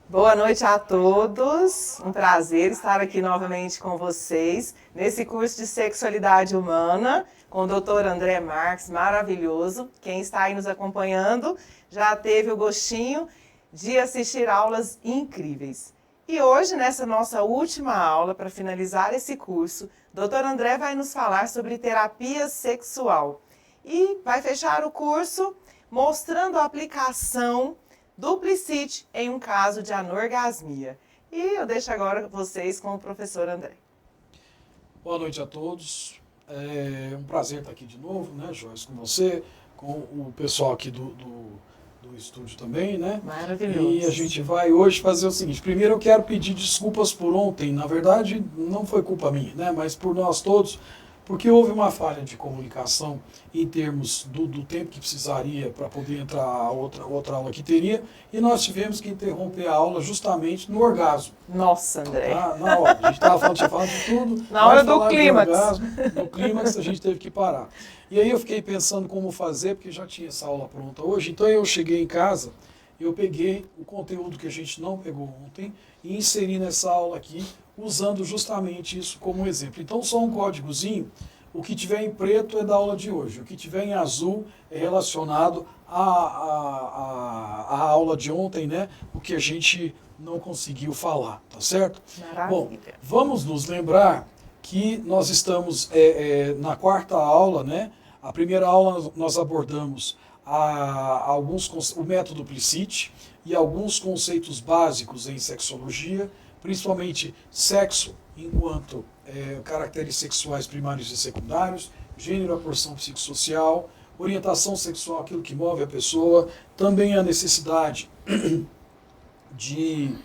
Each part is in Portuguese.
Boa noite a todos. Um prazer estar aqui novamente com vocês nesse curso de Sexualidade Humana com o Dr. André Marques, maravilhoso. Quem está aí nos acompanhando já teve o gostinho de assistir aulas incríveis. E hoje, nessa nossa última aula, para finalizar esse curso, Dr. André vai nos falar sobre terapia sexual e vai fechar o curso mostrando a aplicação duplicite em um caso de anorgasmia. E eu deixo agora vocês com o professor André. Boa noite a todos. É um prazer estar aqui de novo, né, Joyce, com você, com o pessoal aqui do estúdio também, né? Maravilhoso. E a gente vai hoje fazer o seguinte. Primeiro eu quero pedir desculpas por ontem. Na verdade, não foi culpa minha, né? Mas por nós todos, porque houve uma falha de comunicação em termos do tempo que precisaria para poder entrar a outra aula que teria, e nós tivemos que interromper a aula justamente no orgasmo. Nossa, André. Na hora. A gente estava falando, tinha falado de tudo. Na hora do clímax. No clímax a gente teve que parar. E aí eu fiquei pensando como fazer, porque já tinha essa aula pronta hoje. Então eu cheguei em casa, eu peguei o conteúdo que a gente não pegou ontem e inseri nessa aula aqui, usando justamente isso como exemplo. Então só um códigozinho, o que tiver em preto é da aula de hoje, o que tiver em azul é relacionado à aula de ontem, né? O que a gente não conseguiu falar, tá certo? Maravilha. Bom, vamos nos lembrar que nós estamos na quarta aula, né? A primeira aula nós abordamos o método Plicite e alguns conceitos básicos em sexologia, principalmente sexo enquanto caracteres sexuais primários e secundários, gênero, a porção psicossocial, orientação sexual, aquilo que move a pessoa, também a necessidade de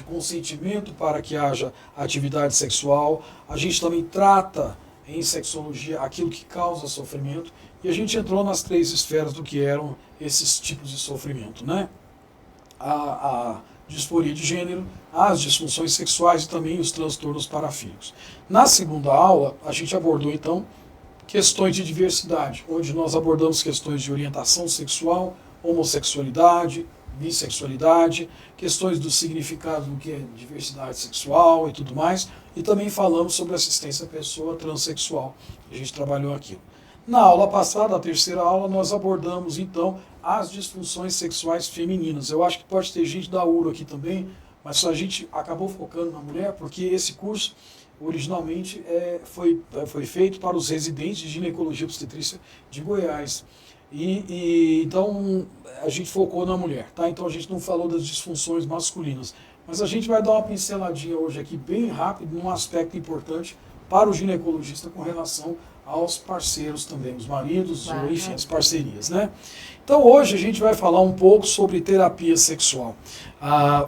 consentimento para que haja atividade sexual. A gente também trata em sexologia aquilo que causa sofrimento, e a gente entrou nas três esferas do que eram esses tipos de sofrimento, né? A disforia de gênero, as disfunções sexuais e também os transtornos parafílicos. Na segunda aula, a gente abordou então questões de diversidade, onde nós abordamos questões de orientação sexual, homossexualidade, bissexualidade, questões do significado do que é diversidade sexual e tudo mais, e também falamos sobre assistência à pessoa transexual. A gente trabalhou aquilo. Na aula passada, a terceira aula, nós abordamos então as disfunções sexuais femininas. Eu acho que pode ter gente da URO aqui também, mas a gente acabou focando na mulher porque esse curso originalmente foi feito para os residentes de ginecologia e obstetrícia de Goiás. Então a gente focou na mulher, tá? Então a gente não falou das disfunções masculinas, mas a gente vai dar uma pinceladinha hoje aqui bem rápido num aspecto importante para o ginecologista com relação aos parceiros também, os maridos, ou enfim, as parcerias, né? Então hoje a gente vai falar um pouco sobre terapia sexual.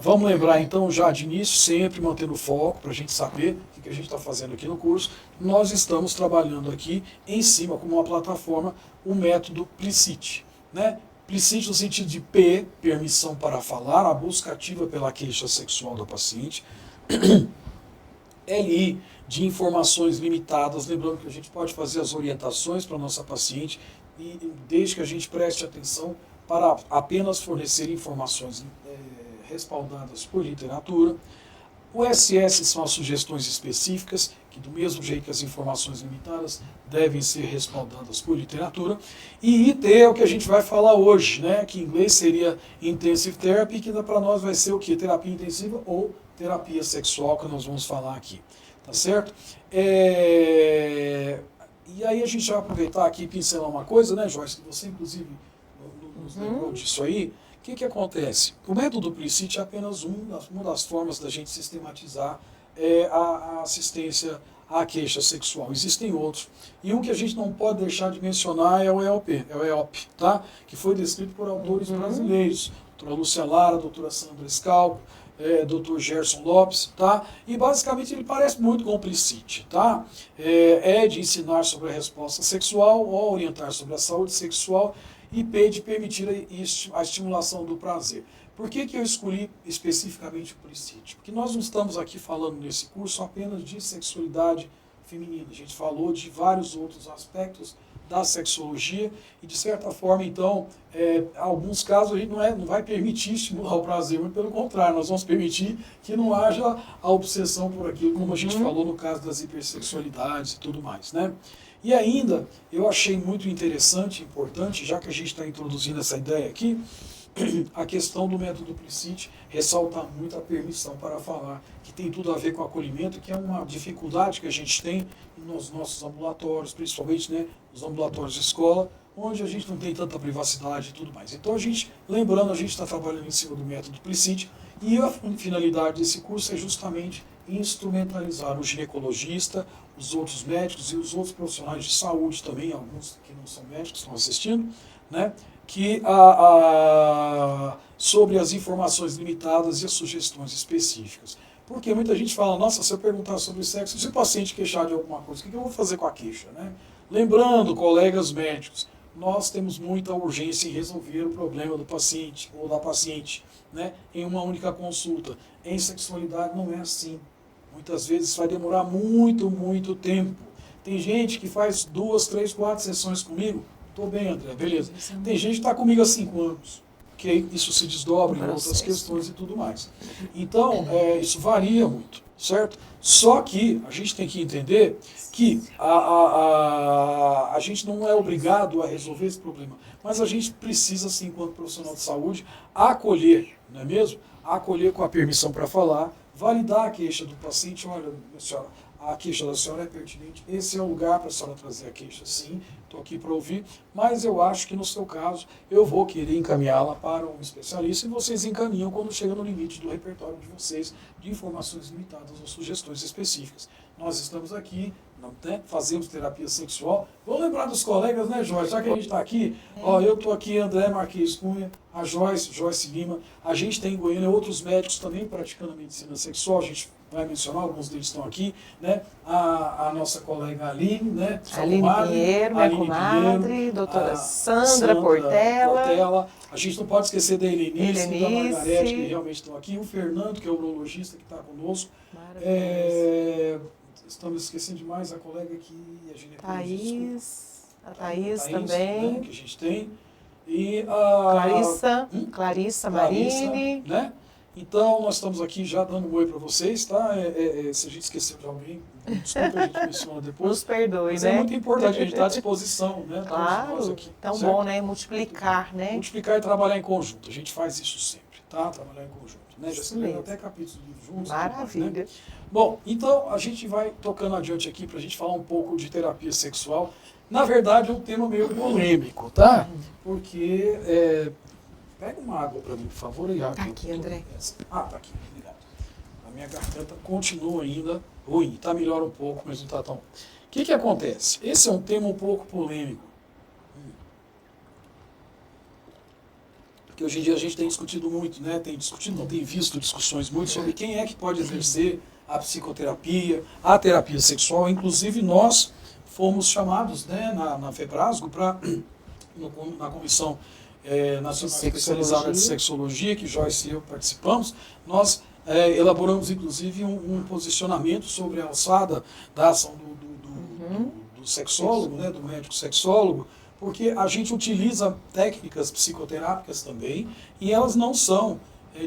Vamos lembrar então já de início, sempre mantendo o foco para a gente saber o que a gente está fazendo aqui no curso. Nós estamos trabalhando aqui em cima, como uma plataforma, o método Plicite, né? Plicite no sentido de P, permissão para falar, a busca ativa pela queixa sexual da paciente. LI, de informações limitadas, lembrando que a gente pode fazer as orientações para a nossa paciente, e desde que a gente preste atenção para apenas fornecer informações respaldadas por literatura. O SS são as sugestões específicas, que do mesmo jeito que as informações limitadas devem ser respaldadas por literatura. E IT é o que a gente vai falar hoje, né? Que em inglês seria Intensive Therapy, que para nós vai ser o quê? Terapia intensiva ou terapia sexual, que nós vamos falar aqui. Tá certo? E aí a gente vai aproveitar aqui e pincelar uma coisa, né, Joyce? Que você, inclusive, nos lembrou disso aí. O que acontece? O método Plicite é apenas uma das formas da gente sistematizar a assistência à queixa sexual. Existem outros. E um que a gente não pode deixar de mencionar é o EOP, tá? Que foi descrito por autores brasileiros. Doutora Lúcia Lara, doutora Sandra Scalco, Dr. Gerson Lopes, tá? E basicamente ele parece muito com o Plicite, tá? De ensinar sobre a resposta sexual, orientar sobre a saúde sexual, e P de permitir a estimulação do prazer. Por que eu escolhi especificamente o Plicite? Porque nós não estamos aqui falando nesse curso apenas de sexualidade feminina. A gente falou de vários outros aspectos da sexologia e, de certa forma, então, alguns casos a gente não vai permitir estimular o prazer, mas pelo contrário, nós vamos permitir que não haja a obsessão por aquilo, como a gente falou no caso das hipersexualidades e tudo mais, né? E ainda, eu achei muito interessante e importante, já que a gente está introduzindo essa ideia aqui, a questão do método Plicite ressalta muito a permissão para falar, que tem tudo a ver com acolhimento, que é uma dificuldade que a gente tem nos nossos ambulatórios, principalmente, né, os ambulatórios de escola, onde a gente não tem tanta privacidade e tudo mais. Então, lembrando, a gente está trabalhando em cima do método Plicite, e a finalidade desse curso é justamente instrumentalizar o ginecologista, os outros médicos e os outros profissionais de saúde também, alguns que não são médicos estão assistindo, né, que sobre as informações limitadas e as sugestões específicas. Porque muita gente fala, nossa, se eu perguntar sobre sexo, se o paciente queixar de alguma coisa, o que eu vou fazer com a queixa, né? Lembrando, colegas médicos, nós temos muita urgência em resolver o problema do paciente ou da paciente, né, em uma única consulta. Em sexualidade não é assim. Muitas vezes vai demorar muito, muito tempo. Tem gente que faz 2, 3, 4 sessões comigo. Estou bem, André, beleza. Tem gente que está comigo há 5 anos. Que isso se desdobra em outras questões e tudo mais. Então, isso varia muito, certo? Só que a gente tem que entender que a gente não é obrigado a resolver esse problema, mas a gente precisa, sim, enquanto profissional de saúde, acolher, não é mesmo? Acolher com a permissão para falar, validar a queixa do paciente. Olha, minha senhora, a queixa da senhora é pertinente, esse é o lugar para a senhora trazer a queixa, sim, estou aqui para ouvir, mas eu acho que no seu caso eu vou querer encaminhá-la para um especialista e vocês encaminham quando chega no limite do repertório de vocês, de informações limitadas ou sugestões específicas. Nós estamos aqui, né, fazemos terapia sexual. Vamos lembrar dos colegas, né, Joyce? Já que a gente está aqui, ó, eu estou aqui, André Marques Cunha, a Joyce Lima, a gente tem em Goiânia outros médicos também praticando a medicina sexual, a gente vai mencionar, alguns deles estão aqui, né? A nossa colega Aline, né? Aline Pinheiro, minha comadre, doutora Sandra Portela. A gente não pode esquecer da Helenice e da Margarete, que realmente estão aqui. O Fernando, que é o urologista, que está conosco. Estamos esquecendo demais a colega aqui, a ginecologista. A Thaís também. Né, que a gente tem. E Clarissa Marini. Né? Então, nós estamos aqui já dando um oi para vocês, tá? Se a gente esqueceu de alguém, desculpa, a gente menciona depois. Nos perdoe, mas né? É muito importante a gente estar à disposição, né? Claro, nós aqui, tão certo? Bom, né? Multiplicar, né? Multiplicar e trabalhar em conjunto. A gente faz isso sempre, tá? Trabalhar em conjunto. Né? Já escrevemos até capítulos de livros juntos. Maravilha. Né? Bom, então a gente vai tocando adiante aqui para a gente falar um pouco de terapia sexual. Na verdade, é um tema meio polêmico, tá? Porque... Pega uma água para mim, por favor. Tá aqui, André. Tá aqui, obrigado. A minha garganta continua ainda ruim. Tá melhor um pouco, mas não tá tão... O que acontece? Esse é um tema um pouco polêmico. Porque hoje em dia a gente tem discutido muito, né? Tem visto discussões muito sobre quem é que pode exercer a psicoterapia, a terapia sexual. Inclusive nós fomos chamados, né, na FEBRASGO, na comissão nacional especializada de sexologia, que Joyce e eu participamos, nós elaboramos inclusive um posicionamento sobre a alçada da ação do sexólogo, né, do médico sexólogo, porque a gente utiliza técnicas psicoterápicas também, e elas não são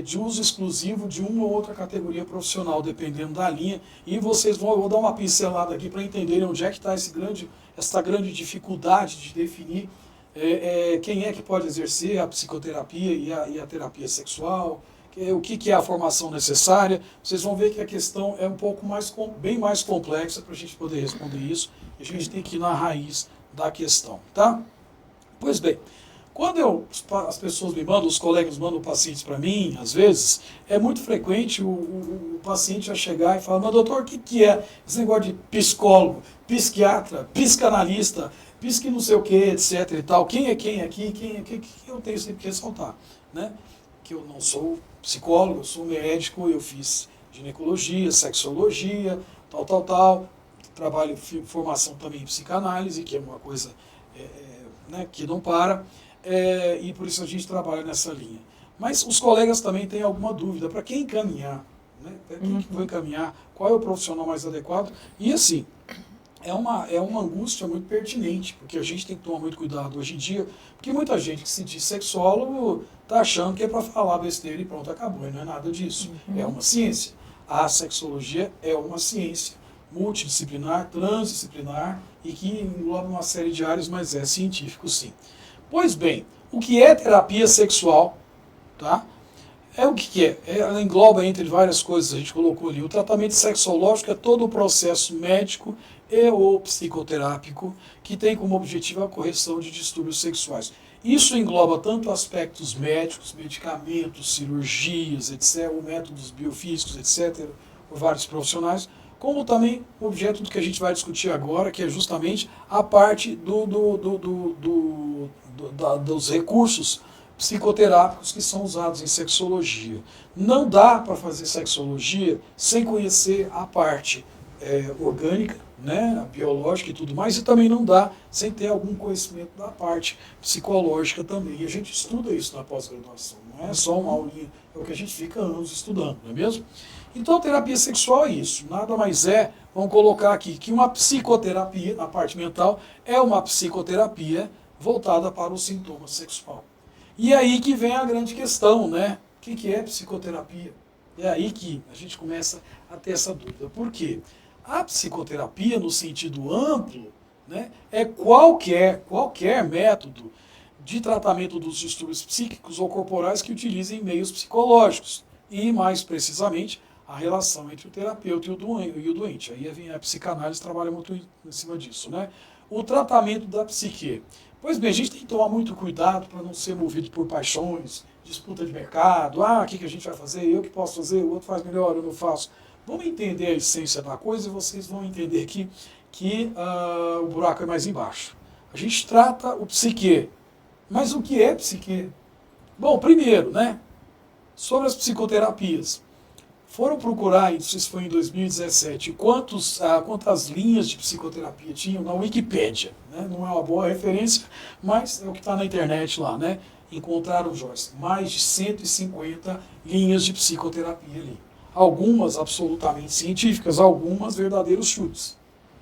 de uso exclusivo de uma ou outra categoria profissional, dependendo da linha, e eu vou dar uma pincelada aqui para entenderem onde é que está essa grande dificuldade de definir quem é que pode exercer a psicoterapia e a terapia sexual, o que é a formação necessária. Vocês vão ver que a questão é bem mais complexa para a gente poder responder isso, e a gente tem que ir na raiz da questão, tá? Pois bem, quando as pessoas me mandam, os colegas mandam pacientes para mim, às vezes, é muito frequente o paciente a chegar e falar, mas doutor, o que é esse negócio de psicólogo, psiquiatra, psicanalista, que não sei o que, etc e tal, quem é quem aqui, que eu tenho sempre que ressaltar, né? Que eu não sou psicólogo, eu sou médico, eu fiz ginecologia, sexologia, tal, trabalho em formação também em psicanálise, que é uma coisa né, que não para, e por isso a gente trabalha nessa linha. Mas os colegas também têm alguma dúvida, para quem encaminhar, né? Para quem que vou encaminhar, qual é o profissional mais adequado, e assim, é uma angústia muito pertinente, porque a gente tem que tomar muito cuidado hoje em dia, porque muita gente que se diz sexólogo está achando que é para falar besteira e pronto, acabou, e não é nada disso. É uma ciência. A sexologia é uma ciência multidisciplinar, transdisciplinar e que engloba uma série de áreas, mas é científico sim. Pois bem, o que é terapia sexual? Tá? É o que é? Ela engloba entre várias coisas, a gente colocou ali. O tratamento sexológico é todo o processo médico e ou psicoterápico que tem como objetivo a correção de distúrbios sexuais. Isso engloba tanto aspectos médicos, medicamentos, cirurgias, etc., métodos biofísicos, etc., por vários profissionais, como também o objeto do que a gente vai discutir agora, que é justamente a parte dos recursos psicoterápicos que são usados em sexologia. Não dá para fazer sexologia sem conhecer a parte orgânica, né, a biológica e tudo mais, e também não dá sem ter algum conhecimento da parte psicológica também. E a gente estuda isso na pós-graduação, não é só uma aulinha, é o que a gente fica anos estudando, não é mesmo? Então, terapia sexual é isso, nada mais é, vamos colocar aqui, que uma psicoterapia, na parte mental, é uma psicoterapia voltada para o sintoma sexual. E é aí que vem a grande questão, né? O que é psicoterapia? É aí que a gente começa a ter essa dúvida. Por quê? A psicoterapia, no sentido amplo, né, é qualquer método de tratamento dos distúrbios psíquicos ou corporais que utilizem meios psicológicos. E, mais precisamente, a relação entre o terapeuta e o doente. Aí vem a psicanálise, trabalha muito em cima disso, né? O tratamento da psique. Pois bem, a gente tem que tomar muito cuidado para não ser movido por paixões, disputa de mercado, o que a gente vai fazer, eu que posso fazer, o outro faz melhor, eu não faço. Vamos entender a essência da coisa e vocês vão entender que o buraco é mais embaixo. A gente trata o psique. Mas o que é psique? Bom, primeiro, né, sobre as psicoterapias. Foram procurar, isso foi em 2017, quantas linhas de psicoterapia tinham na Wikipédia. Né? Não é uma boa referência, mas é o que está na internet lá. Né? Encontraram, Joyce, mais de 150 linhas de psicoterapia ali. Algumas absolutamente científicas, algumas verdadeiros chutes.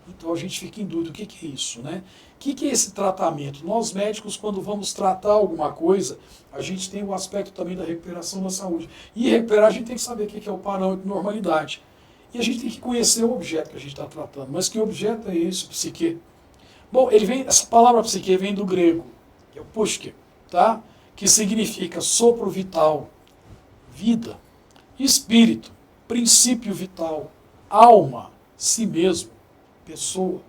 Então a gente fica em dúvida, o que é isso? Né? O que é esse tratamento? Nós médicos, quando vamos tratar alguma coisa, a gente tem o aspecto também da recuperação da saúde. E recuperar a gente tem que saber o que é o parâmetro de normalidade. E a gente tem que conhecer o objeto que a gente está tratando. Mas que objeto é esse, o psique? Bom, essa palavra psique vem do grego, que é o pushke, tá? Que significa sopro vital, vida, espírito, princípio vital, alma, si mesmo, pessoa.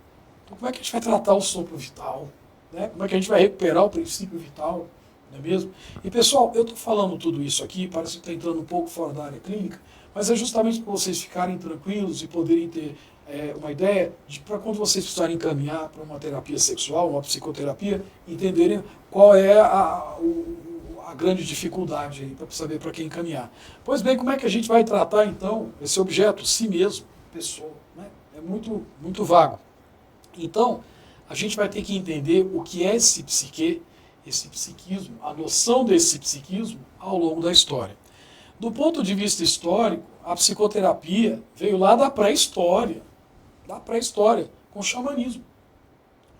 Então, como é que a gente vai tratar o sopro vital? Né? Como é que a gente vai recuperar o princípio vital? Não é mesmo? E, pessoal, eu estou falando tudo isso aqui, parece que está entrando um pouco fora da área clínica, mas é justamente para vocês ficarem tranquilos e poderem ter uma ideia de para quando vocês precisarem encaminhar para uma terapia sexual, uma psicoterapia, entenderem qual é a grande dificuldade aí, para saber para quem encaminhar. Pois bem, como é que a gente vai tratar, então, esse objeto, si mesmo, pessoa? Né? É muito, muito vago. Então, a gente vai ter que entender o que é esse psique, esse psiquismo, a noção desse psiquismo ao longo da história. Do ponto de vista histórico, a psicoterapia veio lá da pré-história, com o xamanismo.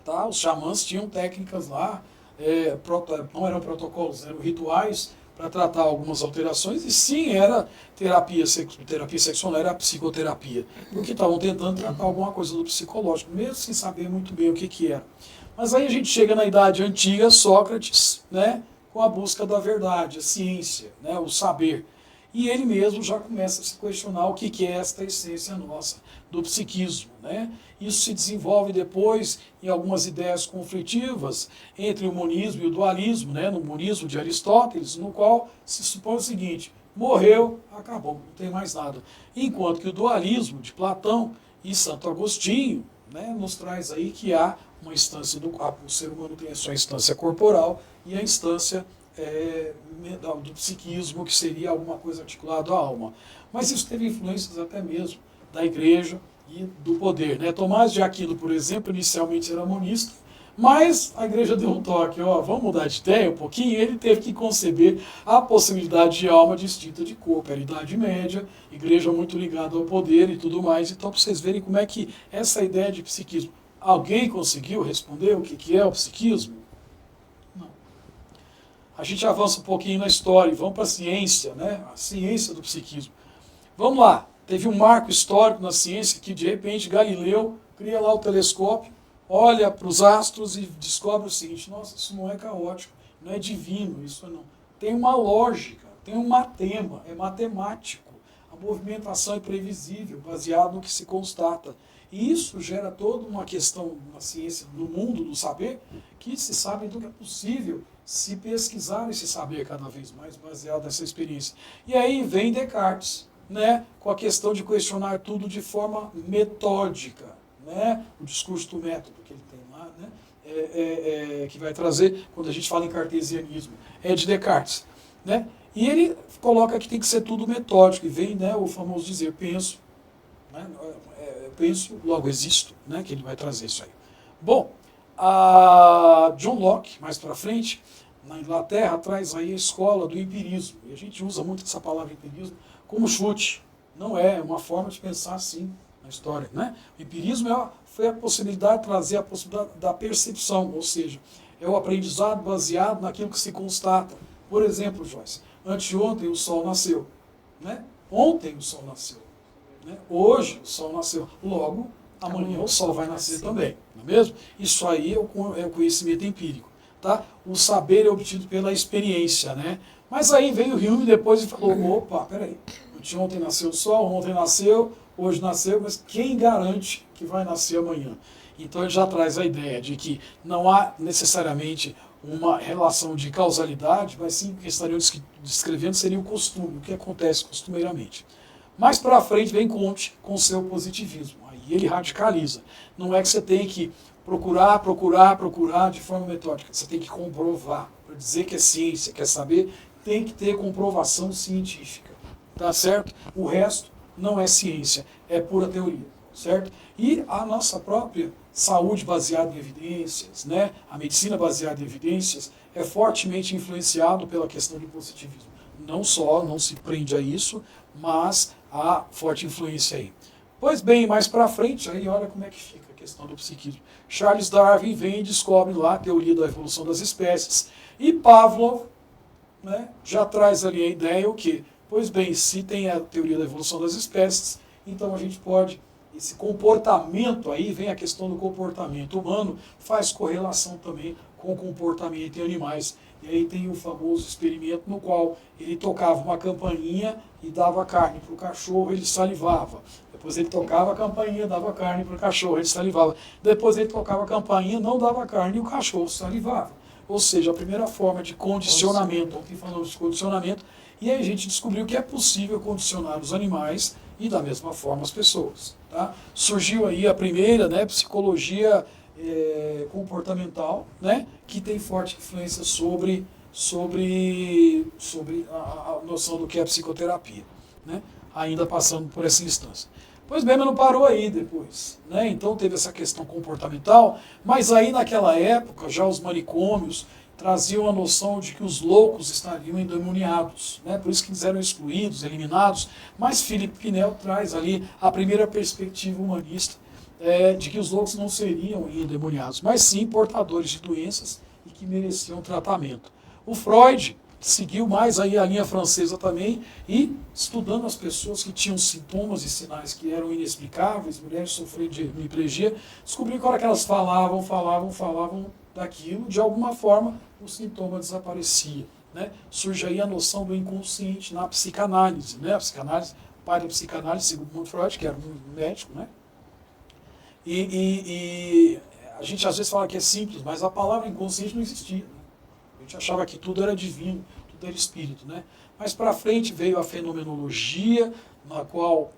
Tá? Os xamãs tinham técnicas lá, não eram protocolos, eram rituais para tratar algumas alterações, e sim, era terapia sexual, não era psicoterapia, porque estavam tentando tratar alguma coisa do psicológico, mesmo sem saber muito bem o que era. Mas aí a gente chega na Idade Antiga, Sócrates, né, com a busca da verdade, a ciência, né, o saber. E ele mesmo já começa a se questionar o que é esta essência nossa do psiquismo. Né? Isso se desenvolve depois em algumas ideias conflitivas entre o monismo e o dualismo, né? No monismo de Aristóteles, no qual se supõe o seguinte: morreu, acabou, não tem mais nada. Enquanto que o dualismo de Platão e Santo Agostinho, né, nos traz aí que há uma instância o ser humano tem a sua instância corporal e a instância do psiquismo, que seria alguma coisa articulada à alma. Mas isso teve influências até mesmo da igreja e do poder. Né? Tomás de Aquino, por exemplo, inicialmente era monista, mas a igreja deu um toque, vamos mudar de ideia um pouquinho, e ele teve que conceber a possibilidade de alma distinta de corpo. Era a Idade Média, igreja muito ligada ao poder e tudo mais. Então, para vocês verem como é que essa ideia de psiquismo Alguém conseguiu responder o que é o psiquismo? Não. A gente avança um pouquinho na história e vamos para a ciência, né? A ciência do psiquismo. Vamos lá, teve um marco histórico na ciência que de repente Galileu cria lá o telescópio, olha para os astros e descobre o seguinte: nossa, isso não é caótico, não é divino, isso não. Tem uma lógica, tem um matema, é matemático. A movimentação é previsível, baseado no que se constata. E isso gera toda uma questão na ciência, no mundo do saber, que se sabe do que é possível se pesquisar esse saber cada vez mais, baseado nessa experiência. E aí vem Descartes, né, com a questão de questionar tudo de forma metódica, né, o discurso do método que ele tem lá, né, que vai trazer, quando a gente fala em cartesianismo, é de Descartes, né, e ele coloca que tem que ser tudo metódico, e vem, né, o famoso dizer, penso, né, penso, logo existo, né, que ele vai trazer isso aí. Bom, a John Locke, mais para frente, na Inglaterra, traz aí a escola do empirismo, e a gente usa muito essa palavra empirismo como chute, não é uma forma de pensar assim na história, né? O empirismo foi a possibilidade de trazer a possibilidade da percepção, ou seja, é o aprendizado baseado naquilo que se constata. Por exemplo, Joyce, anteontem o sol nasceu, né? Ontem o sol nasceu, né? Hoje o sol nasceu, logo amanhã o sol vai nascer também, não é mesmo? Isso aí é o conhecimento empírico, tá? O saber é obtido pela experiência, né? Mas aí veio o Hume depois e falou, opa, peraí, ontem nasceu o sol, ontem nasceu, hoje nasceu, mas quem garante que vai nascer amanhã? Então ele já traz a ideia de que não há necessariamente uma relação de causalidade, mas sim o que estariam descrevendo seria o costume, o que acontece costumeiramente. Mais para frente vem Comte com seu positivismo, aí ele radicaliza. Não é que você tem que procurar de forma metódica, você tem que comprovar. Para dizer que é ciência, quer saber, tem que ter comprovação científica, tá certo? O resto não é ciência, é pura teoria, certo? E a nossa própria saúde baseada em evidências, né? A medicina baseada em evidências é fortemente influenciado pela questão do positivismo. Não só, não se prende a isso, mas há forte influência aí. Pois bem, mais para frente, aí olha como é que fica a questão do psiquismo. Charles Darwin vem e descobre lá a teoria da evolução das espécies. E Pavlov, né, já traz ali a ideia o quê? Pois bem, se tem a teoria da evolução das espécies, então a gente pode, esse comportamento aí, vem a questão do comportamento humano, faz correlação também com o comportamento em animais. E aí tem o famoso experimento no qual ele tocava uma campainha e dava carne para o cachorro, ele salivava. Depois ele tocava a campainha, dava carne para o cachorro, ele salivava. Depois ele tocava a campainha, não dava carne e o cachorro salivava. Ou seja, a primeira forma de condicionamento, ontem falamos de condicionamento, e aí a gente descobriu que é possível condicionar os animais e da mesma forma as pessoas. Tá? Surgiu aí a primeira, né, psicologia comportamental, né, que tem forte influência sobre a noção do que é psicoterapia, né, ainda passando por essa instância. Pois bem, mas não parou aí depois, né? Então teve essa questão comportamental, mas aí naquela época já os manicômios traziam a noção de que os loucos estariam endemoniados, né? Por isso que eles eram excluídos, eliminados, mas Philippe Pinel traz ali a primeira perspectiva humanista de que os loucos não seriam endemoniados, mas sim portadores de doenças e que mereciam tratamento. O Freud seguiu mais aí a linha francesa também e estudando as pessoas que tinham sintomas e sinais que eram inexplicáveis, mulheres sofrendo de hemiplegia, descobriu que a hora que elas falavam daquilo, de alguma forma o sintoma desaparecia, né? Surge aí a noção do inconsciente na psicanálise, né? A psicanálise, o pai da psicanálise, segundo Freud, que era um médico, né? E a gente às vezes fala que é simples, mas a palavra inconsciente não existia, né? A gente achava que tudo era divino, tudo era espírito, né? Mas para frente veio a fenomenologia, na qual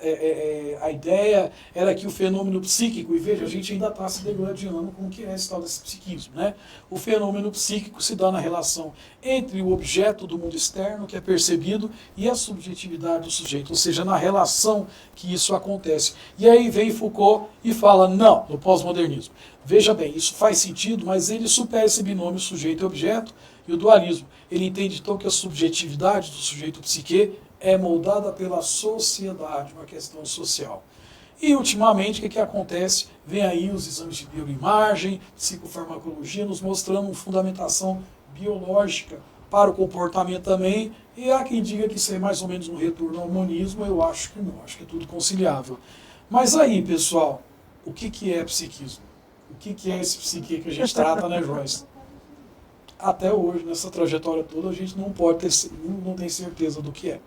a ideia era que o fenômeno psíquico, e veja, a gente ainda está se degladiando com o que é esse tal desse psiquismo, né? O fenômeno psíquico se dá na relação entre o objeto do mundo externo, que é percebido, e a subjetividade do sujeito, ou seja, na relação que isso acontece. E aí vem Foucault e fala, não, no pós-modernismo. Veja bem, isso faz sentido, mas ele supera esse binômio sujeito e objeto e o dualismo. Ele entende então que a subjetividade do sujeito psique é moldada pela sociedade, uma questão social. E, ultimamente, o que acontece? Vem aí os exames de neuroimagem, psicofarmacologia, nos mostrando uma fundamentação biológica para o comportamento também, e há quem diga que isso é mais ou menos um retorno ao humanismo. Eu acho que não, acho que é tudo conciliável. Mas aí, pessoal, o que é psiquismo? O que é esse psique que a gente trata, né, Joyce? Até hoje, nessa trajetória toda, a gente não tem certeza do que é,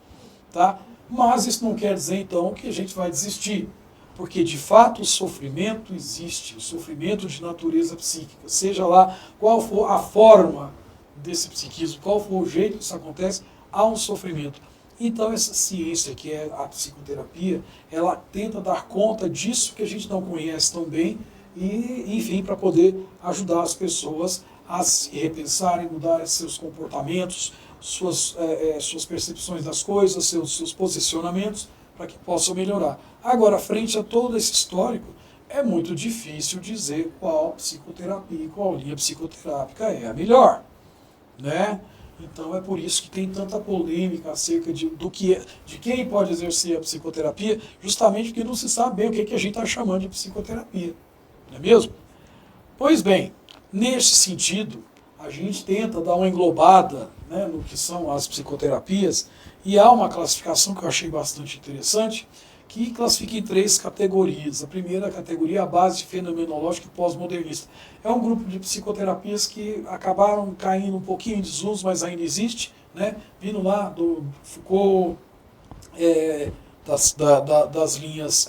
tá? Mas isso não quer dizer, então, que a gente vai desistir, porque, de fato, o sofrimento existe, o sofrimento de natureza psíquica, seja lá qual for a forma desse psiquismo, qual for o jeito que isso acontece, há um sofrimento. Então, essa ciência, que é a psicoterapia, ela tenta dar conta disso que a gente não conhece tão bem e, enfim, para poder ajudar as pessoas a se repensarem, mudarem seus comportamentos, suas percepções das coisas, seus posicionamentos, para que possam melhorar. Agora, frente a todo esse histórico, é muito difícil dizer qual psicoterapia, qual linha psicoterápica é a melhor, né? Então é por isso que tem tanta polêmica acerca de quem pode exercer a psicoterapia, justamente porque não se sabe bem o que a gente está chamando de psicoterapia, não é mesmo? Pois bem, nesse sentido, a gente tenta dar uma englobada, né, no que são as psicoterapias, e há uma classificação que eu achei bastante interessante, que classifica em 3 categorias. A primeira categoria é a base fenomenológica e pós-modernista. É um grupo de psicoterapias que acabaram caindo um pouquinho em desuso, mas ainda existe, né? Vindo lá do Foucault, das linhas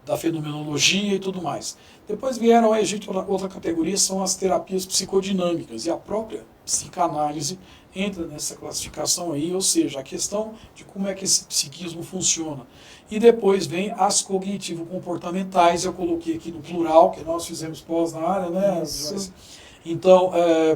da fenomenologia e tudo mais. Depois vieram aí, outra categoria, são as terapias psicodinâmicas, e a própria psicanálise entra nessa classificação aí, ou seja, a questão de como é que esse psiquismo funciona. E depois vem as cognitivo-comportamentais, eu coloquei aqui no plural, que nós fizemos pós na área, né, Joyce? Então,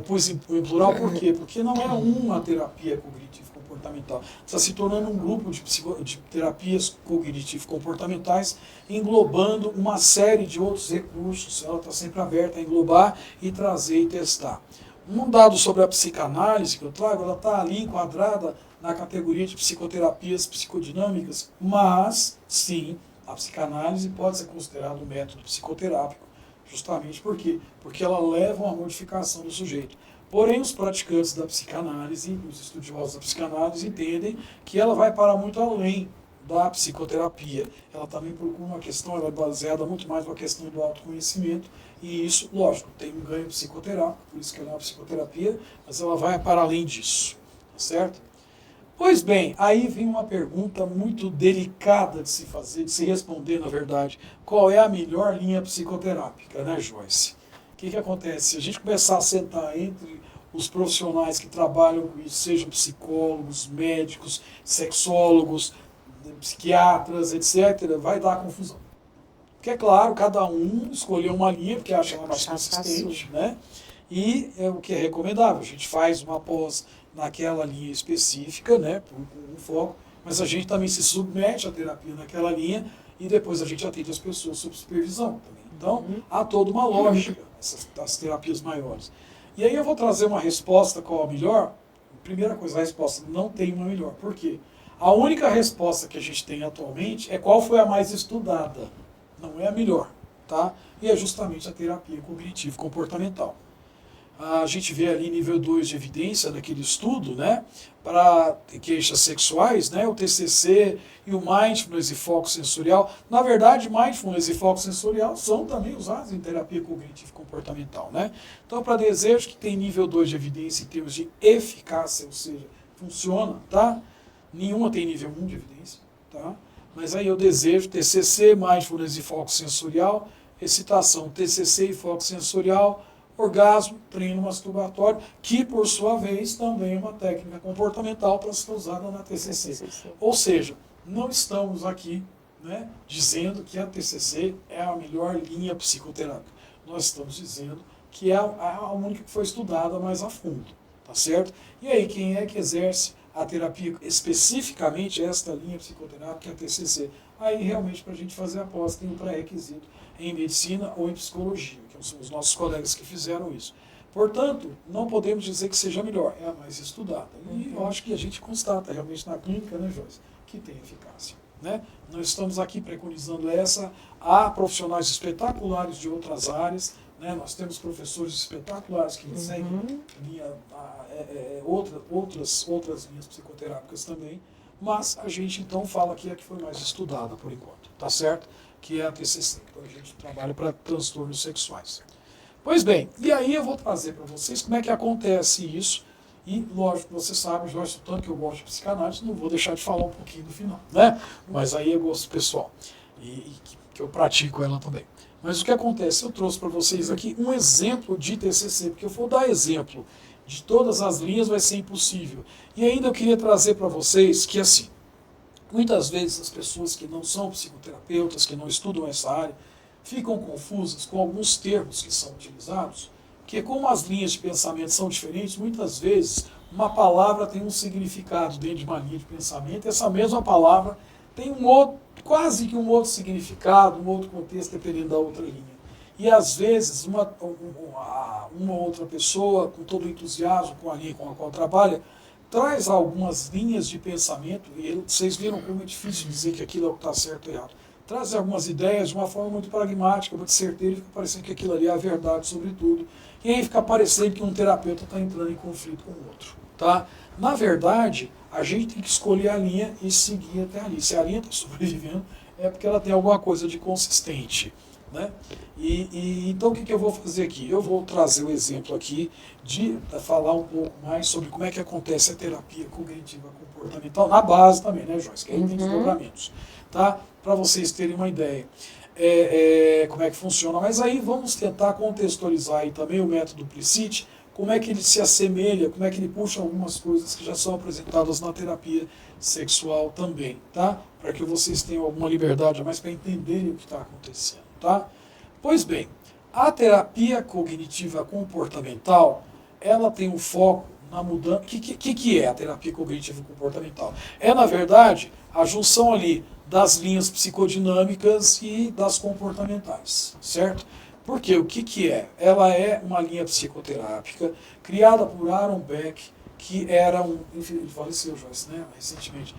pus em plural por quê? Porque não é uma terapia cognitivo-comportamental, está se tornando um grupo de terapias cognitivo-comportamentais, englobando uma série de outros recursos. Ela está sempre aberta a englobar e trazer e testar. Um dado sobre a psicanálise que eu trago, ela está ali enquadrada na categoria de psicoterapias psicodinâmicas, mas, sim, a psicanálise pode ser considerada um método psicoterápico, justamente por quê? Porque ela leva a uma modificação do sujeito. Porém, os praticantes da psicanálise, os estudiosos da psicanálise, entendem que ela vai para muito além da psicoterapia. Ela também procura uma questão, ela é baseada muito mais na questão do autoconhecimento, e isso, lógico, tem um ganho psicoterápico, por isso que ela é uma psicoterapia, mas ela vai para além disso, tá certo? Pois bem, aí vem uma pergunta muito delicada de se fazer, de se responder, na verdade. Qual é a melhor linha psicoterápica, né, Joyce? O que acontece? Se a gente começar a sentar entre os profissionais que trabalham com isso, sejam psicólogos, médicos, sexólogos, psiquiatras, etc., vai dar confusão. Porque, é claro, cada um escolheu uma linha, porque acha ela mais consistente, né? E é o que é recomendável. A gente faz uma pós naquela linha específica, né, com um foco, mas a gente também se submete à terapia naquela linha e depois a gente atende as pessoas sob supervisão também. Então, há toda uma lógica das terapias maiores. E aí eu vou trazer uma resposta qual a melhor. Primeira coisa, a resposta não tem uma melhor. Por quê? A única resposta que a gente tem atualmente é qual foi a mais estudada. Não é a melhor, tá? E é justamente a terapia cognitivo-comportamental. A gente vê ali nível 2 de evidência daquele estudo, né, para queixas sexuais, né, o TCC e o Mindfulness e Foco Sensorial. Na verdade, Mindfulness e Foco Sensorial são também usados em terapia cognitivo-comportamental, né? Então, para desejo que tem nível 2 de evidência em termos de eficácia, ou seja, funciona, tá? Nenhuma tem nível 1 de evidência, tá? Mas aí eu desejo TCC, Mindfulness e Foco Sensorial, excitação, TCC e Foco Sensorial, orgasmo, treino masturbatório, que por sua vez também é uma técnica comportamental para ser usada na TCC. Ou seja, não estamos aqui, né, dizendo que a TCC é a melhor linha psicoterápica. Nós estamos dizendo que é a única que foi estudada mais a fundo, tá certo? E aí, quem é que exerce a terapia, especificamente esta linha psicoterápica, a TCC? Aí, realmente, para a gente fazer a pós, tem um pré-requisito em medicina ou em psicologia, que são os nossos colegas que fizeram isso. Portanto, não podemos dizer que seja melhor, é a mais estudada. E eu acho que a gente constata realmente na clínica, né, Joyce, que tem eficácia. né? Nós estamos aqui preconizando essa. Há profissionais espetaculares de outras áreas, né? Nós temos professores espetaculares que seguem outras linhas psicoterápicas também, mas a gente então fala que é a que foi mais estudada por enquanto, tá certo? Que é a TCC. Então a gente trabalha para transtornos sexuais. Pois bem, e aí eu vou trazer para vocês como é que acontece isso. E, lógico, você sabe, Joyce, tanto que eu gosto de psicanálise, não vou deixar de falar um pouquinho do final, né? Mas aí é gosto pessoal, e que eu pratico ela também. Mas o que acontece? Eu trouxe para vocês aqui um exemplo de TCC, porque eu vou dar exemplo de todas as linhas, vai ser impossível. E ainda eu queria trazer para vocês que, assim, muitas vezes as pessoas que não são psicoterapeutas, que não estudam essa área, ficam confusas com alguns termos que são utilizados, porque como as linhas de pensamento são diferentes, muitas vezes uma palavra tem um significado dentro de uma linha de pensamento, e essa mesma palavra tem um outro, quase que um outro significado, um outro contexto, dependendo da outra linha. E às vezes uma outra pessoa, com todo o entusiasmo com a linha com a qual trabalha, traz algumas linhas de pensamento, e vocês viram como é difícil dizer que aquilo é o que está certo ou errado. Traz algumas ideias de uma forma muito pragmática, muito certeira, e fica parecendo que aquilo ali é a verdade sobre tudo. E aí fica parecendo que um terapeuta está entrando em conflito com o outro. Tá? Na verdade, a gente tem que escolher a linha e seguir até ali. Se a linha está sobrevivendo, é porque ela tem alguma coisa de consistente. Né? Então o que eu vou fazer aqui? Eu vou trazer o exemplo aqui de falar um pouco mais sobre como é que acontece a terapia cognitiva comportamental, na base também, né, Joyce? Que aí tem desdobramentos, tá? Para vocês terem uma ideia como é que funciona. Mas aí vamos tentar contextualizar aí também o método Plicit, como é que ele se assemelha, como é que ele puxa algumas coisas que já são apresentadas na terapia sexual também, tá? Para que vocês tenham alguma liberdade a mais para entenderem o que está acontecendo. Tá? Pois bem, a terapia cognitiva comportamental, ela tem um foco na mudança. O que é a terapia cognitiva comportamental? É, na verdade, a junção ali das linhas psicodinâmicas e das comportamentais, certo? Porque o que é? Ela é uma linha psicoterápica criada por Aaron Beck, que era enfim, ele faleceu, Joyce, né, recentemente,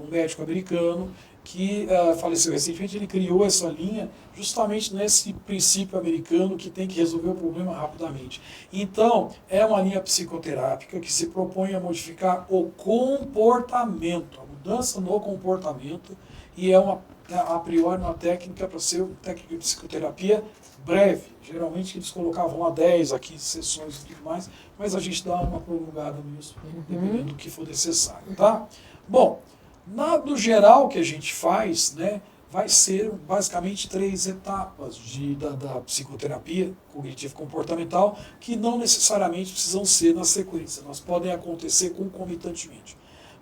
um médico americano que faleceu recentemente. Ele criou essa linha justamente nesse princípio americano que tem que resolver o problema rapidamente. Então, é uma linha psicoterápica que se propõe a modificar o comportamento, a mudança no comportamento, e é a priori uma técnica para ser uma técnica de psicoterapia breve. Geralmente eles colocavam lá 10 a 15 sessões e tudo mais, mas a gente dá uma prolongada nisso, dependendo do que for necessário, tá? Bom, no geral que a gente faz, né, vai ser basicamente 3 etapas da psicoterapia cognitivo-comportamental, que não necessariamente precisam ser na sequência, elas podem acontecer concomitantemente.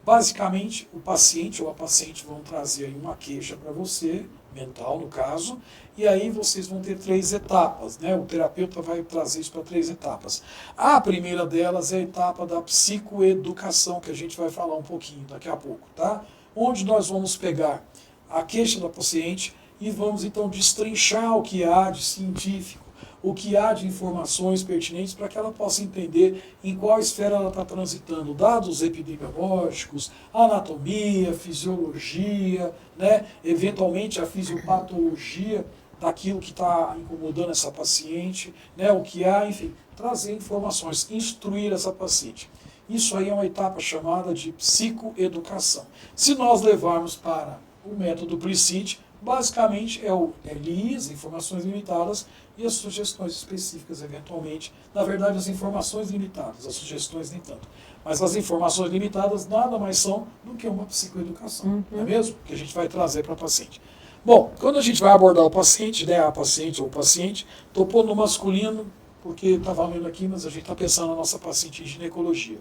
Basicamente, o paciente ou a paciente vão trazer aí uma queixa para você, mental no caso, e aí vocês vão ter 3 etapas, né? O terapeuta vai trazer isso para 3 etapas. A primeira delas é a etapa da psicoeducação, que a gente vai falar um pouquinho daqui a pouco, tá? Onde nós vamos pegar a queixa da paciente e vamos então destrinchar o que há de científico, o que há de informações pertinentes para que ela possa entender em qual esfera ela está transitando, dados epidemiológicos, anatomia, fisiologia, né? Eventualmente a fisiopatologia daquilo que está incomodando essa paciente, né? O que há, enfim, trazer informações, instruir essa paciente. Isso aí é uma etapa chamada de psicoeducação. Se nós levarmos para o método Plicit, basicamente é LIs, informações limitadas, e as sugestões específicas, eventualmente. Na verdade, as informações limitadas, as sugestões nem tanto. Mas as informações limitadas nada mais são do que uma psicoeducação, não é mesmo? Que a gente vai trazer para a paciente. Bom, quando a gente vai abordar o paciente, né, a paciente ou o paciente, estou pondo no masculino, porque está valendo aqui, mas a gente está pensando na nossa paciente em ginecologia.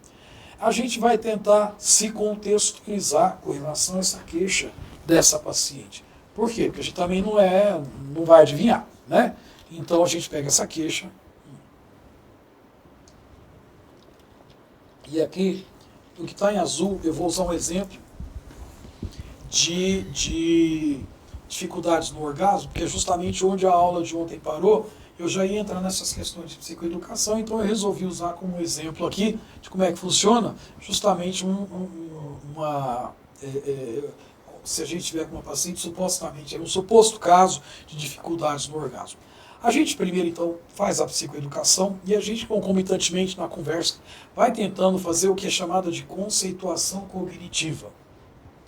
A gente vai tentar se contextualizar com relação a essa queixa dessa paciente. Por quê? Porque a gente também não vai adivinhar, né? Então a gente pega essa queixa. E aqui, o que está em azul, eu vou usar um exemplo de dificuldades no orgasmo, porque é justamente onde a aula de ontem parou. Eu já ia entrar nessas questões de psicoeducação, então eu resolvi usar como exemplo aqui de como é que funciona justamente se a gente tiver com uma paciente supostamente, é um suposto caso de dificuldades no orgasmo. A gente primeiro, então, faz a psicoeducação e a gente, concomitantemente na conversa, vai tentando fazer o que é chamado de conceituação cognitiva.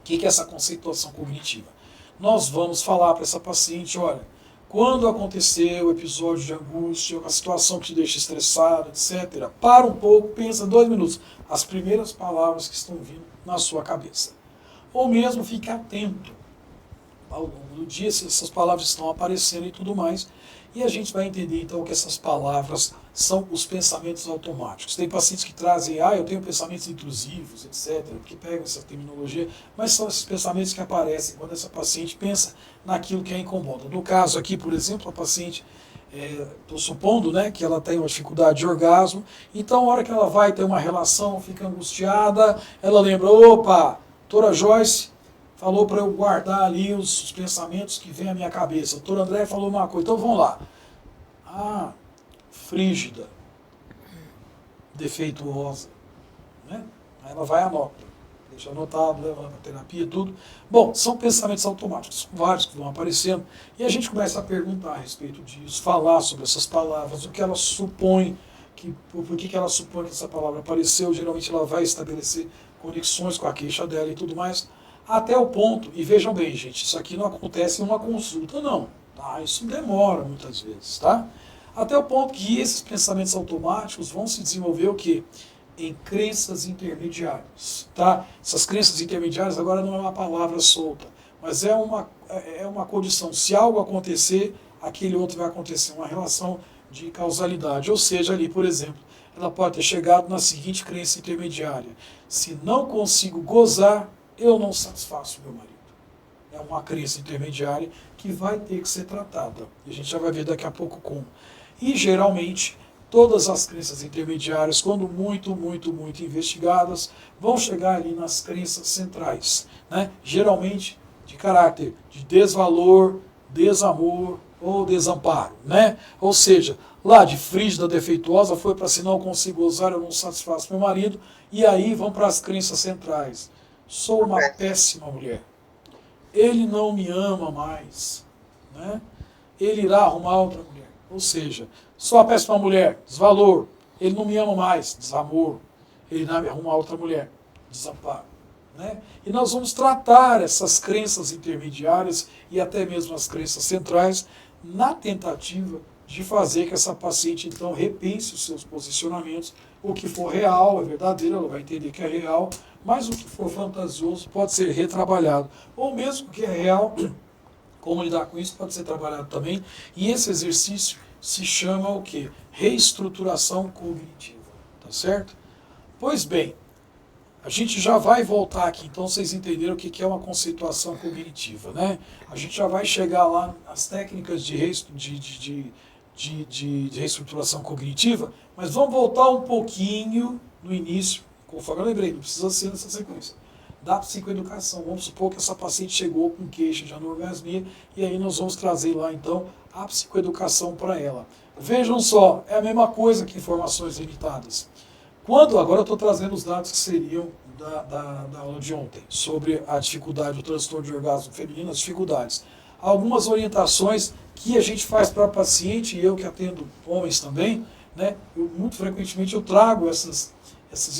O que é essa conceituação cognitiva? Nós vamos falar para essa paciente, olha, quando acontecer o episódio de angústia, a situação que te deixa estressado, etc., para um pouco, pensa 2 minutos, as primeiras palavras que estão vindo na sua cabeça. Ou mesmo fique atento ao longo do dia se essas palavras estão aparecendo e tudo mais. E a gente vai entender então que essas palavras são os pensamentos automáticos. Tem pacientes que trazem, eu tenho pensamentos intrusivos, etc., que pegam essa terminologia, mas são esses pensamentos que aparecem quando essa paciente pensa naquilo que a incomoda. No caso aqui, por exemplo, a paciente, estou supondo, né, que ela tem uma dificuldade de orgasmo, então a hora que ela vai ter uma relação, fica angustiada, ela lembra, opa, doutora Joyce falou para eu guardar ali os pensamentos que vêm à minha cabeça. O doutor André falou uma coisa, então vamos lá. Frígida, defeituosa, né? Aí ela vai e anota, deixa anotado, leva para terapia, tudo. Bom, são pensamentos automáticos, vários que vão aparecendo, e a gente começa a perguntar a respeito disso, falar sobre essas palavras, o que ela supõe, por que ela supõe que essa palavra apareceu, geralmente ela vai estabelecer conexões com a queixa dela e tudo mais, até o ponto, e vejam bem, gente, isso aqui não acontece em uma consulta, não, tá? Isso demora muitas vezes, tá? Até o ponto que esses pensamentos automáticos vão se desenvolver o quê? Em crenças intermediárias, tá? Essas crenças intermediárias agora não é uma palavra solta, mas é uma condição. Se algo acontecer, aquele outro vai acontecer, uma relação de causalidade. Ou seja, ali, por exemplo, ela pode ter chegado na seguinte crença intermediária: se não consigo gozar, eu não satisfaço meu marido. É uma crença intermediária que vai ter que ser tratada. E a gente já vai ver daqui a pouco como. E, geralmente, todas as crenças intermediárias, quando muito investigadas, vão chegar ali nas crenças centrais, né? Geralmente de caráter de desvalor, desamor ou desamparo, né? Ou seja, lá de frígida, defeituosa, foi para se não consigo gozar, eu não satisfaço meu marido, e aí vão para as crenças centrais. Sou uma péssima mulher. Ele não me ama mais, né? Ele irá arrumar outra mulher. Ou seja, sou uma péssima mulher, desvalor. Ele não me ama mais, desamor. Ele irá me arrumar outra mulher, desamparo, né? E nós vamos tratar essas crenças intermediárias e até mesmo as crenças centrais na tentativa de fazer que essa paciente, então, repense os seus posicionamentos. O que for real, é verdadeiro, ela vai entender que é real, mas o que for fantasioso pode ser retrabalhado. Ou mesmo o que é real, como lidar com isso, pode ser trabalhado também. E esse exercício se chama o quê? Reestruturação cognitiva. Tá certo? Pois bem, a gente já vai voltar aqui, então vocês entenderam o que é uma conceituação cognitiva, né? A gente já vai chegar lá nas técnicas de reestruturação cognitiva, mas vamos voltar um pouquinho no início, conforme eu lembrei, não precisa ser nessa sequência, da psicoeducação. Vamos supor que essa paciente chegou com queixa de anorgasmia, e aí nós vamos trazer lá então a psicoeducação para ela. Vejam só, é a mesma coisa que informações limitadas. Agora eu estou trazendo os dados que seriam da aula de ontem, sobre a dificuldade, o transtorno de orgasmo feminino, as dificuldades. Algumas orientações que a gente faz para a paciente, e eu que atendo homens também, né? Muito frequentemente eu trago essas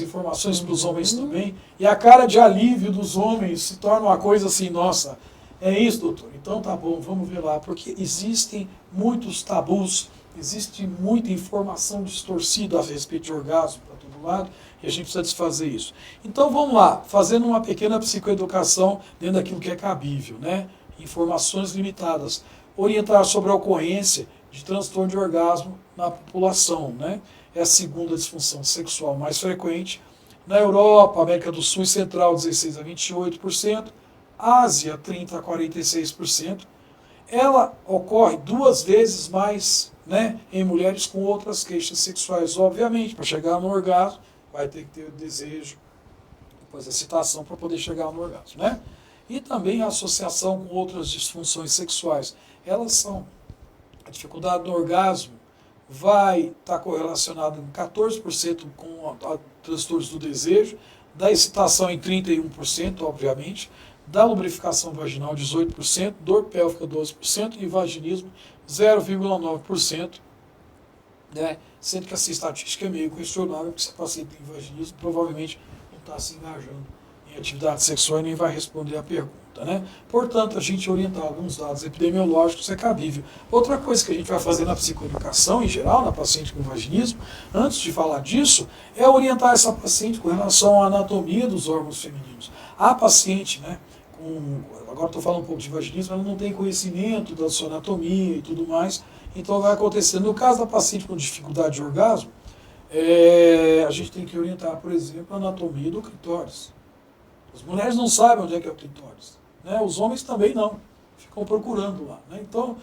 informações para os homens também, e a cara de alívio dos homens se torna uma coisa assim, nossa, é isso, doutor? Então tá bom, vamos ver lá, porque existem muitos tabus, existe muita informação distorcida a respeito de orgasmo para todo lado, e a gente precisa desfazer isso. Então vamos lá, fazendo uma pequena psicoeducação dentro daquilo que é cabível, né? Informações limitadas. Orientar sobre a ocorrência de transtorno de orgasmo na população, né? É a segunda disfunção sexual mais frequente. Na Europa, América do Sul e Central, 16% a 28%. Ásia, 30% a 46%. Ela ocorre 2 vezes mais, né, em mulheres com outras queixas sexuais. Obviamente, para chegar no orgasmo, vai ter que ter o desejo, depois a excitação para poder chegar no orgasmo, né? E também a associação com outras disfunções sexuais. Elas são a dificuldade no orgasmo, vai estar correlacionado em 14% com transtornos do desejo, da excitação em 31%, obviamente, da lubrificação vaginal 18%, dor pélvica 12% e vaginismo 0,9%, né? Sendo que essa estatística é meio questionável, porque se a paciente tem vaginismo, provavelmente não está se engajando em atividade sexual e nem vai responder a pergunta, né? Portanto, a gente orientar alguns dados epidemiológicos é cabível. Outra coisa que a gente vai fazer na psicoeducação, em geral, na paciente com vaginismo, antes de falar disso, é orientar essa paciente com relação à anatomia dos órgãos femininos. A paciente, né, agora estou falando um pouco de vaginismo, ela não tem conhecimento da sua anatomia e tudo mais, então vai acontecer. No caso da paciente com dificuldade de orgasmo, a gente tem que orientar, por exemplo, a anatomia do clitóris. As mulheres não sabem onde é que é o clitóris, né? Os homens também não, ficam procurando lá, né? Então,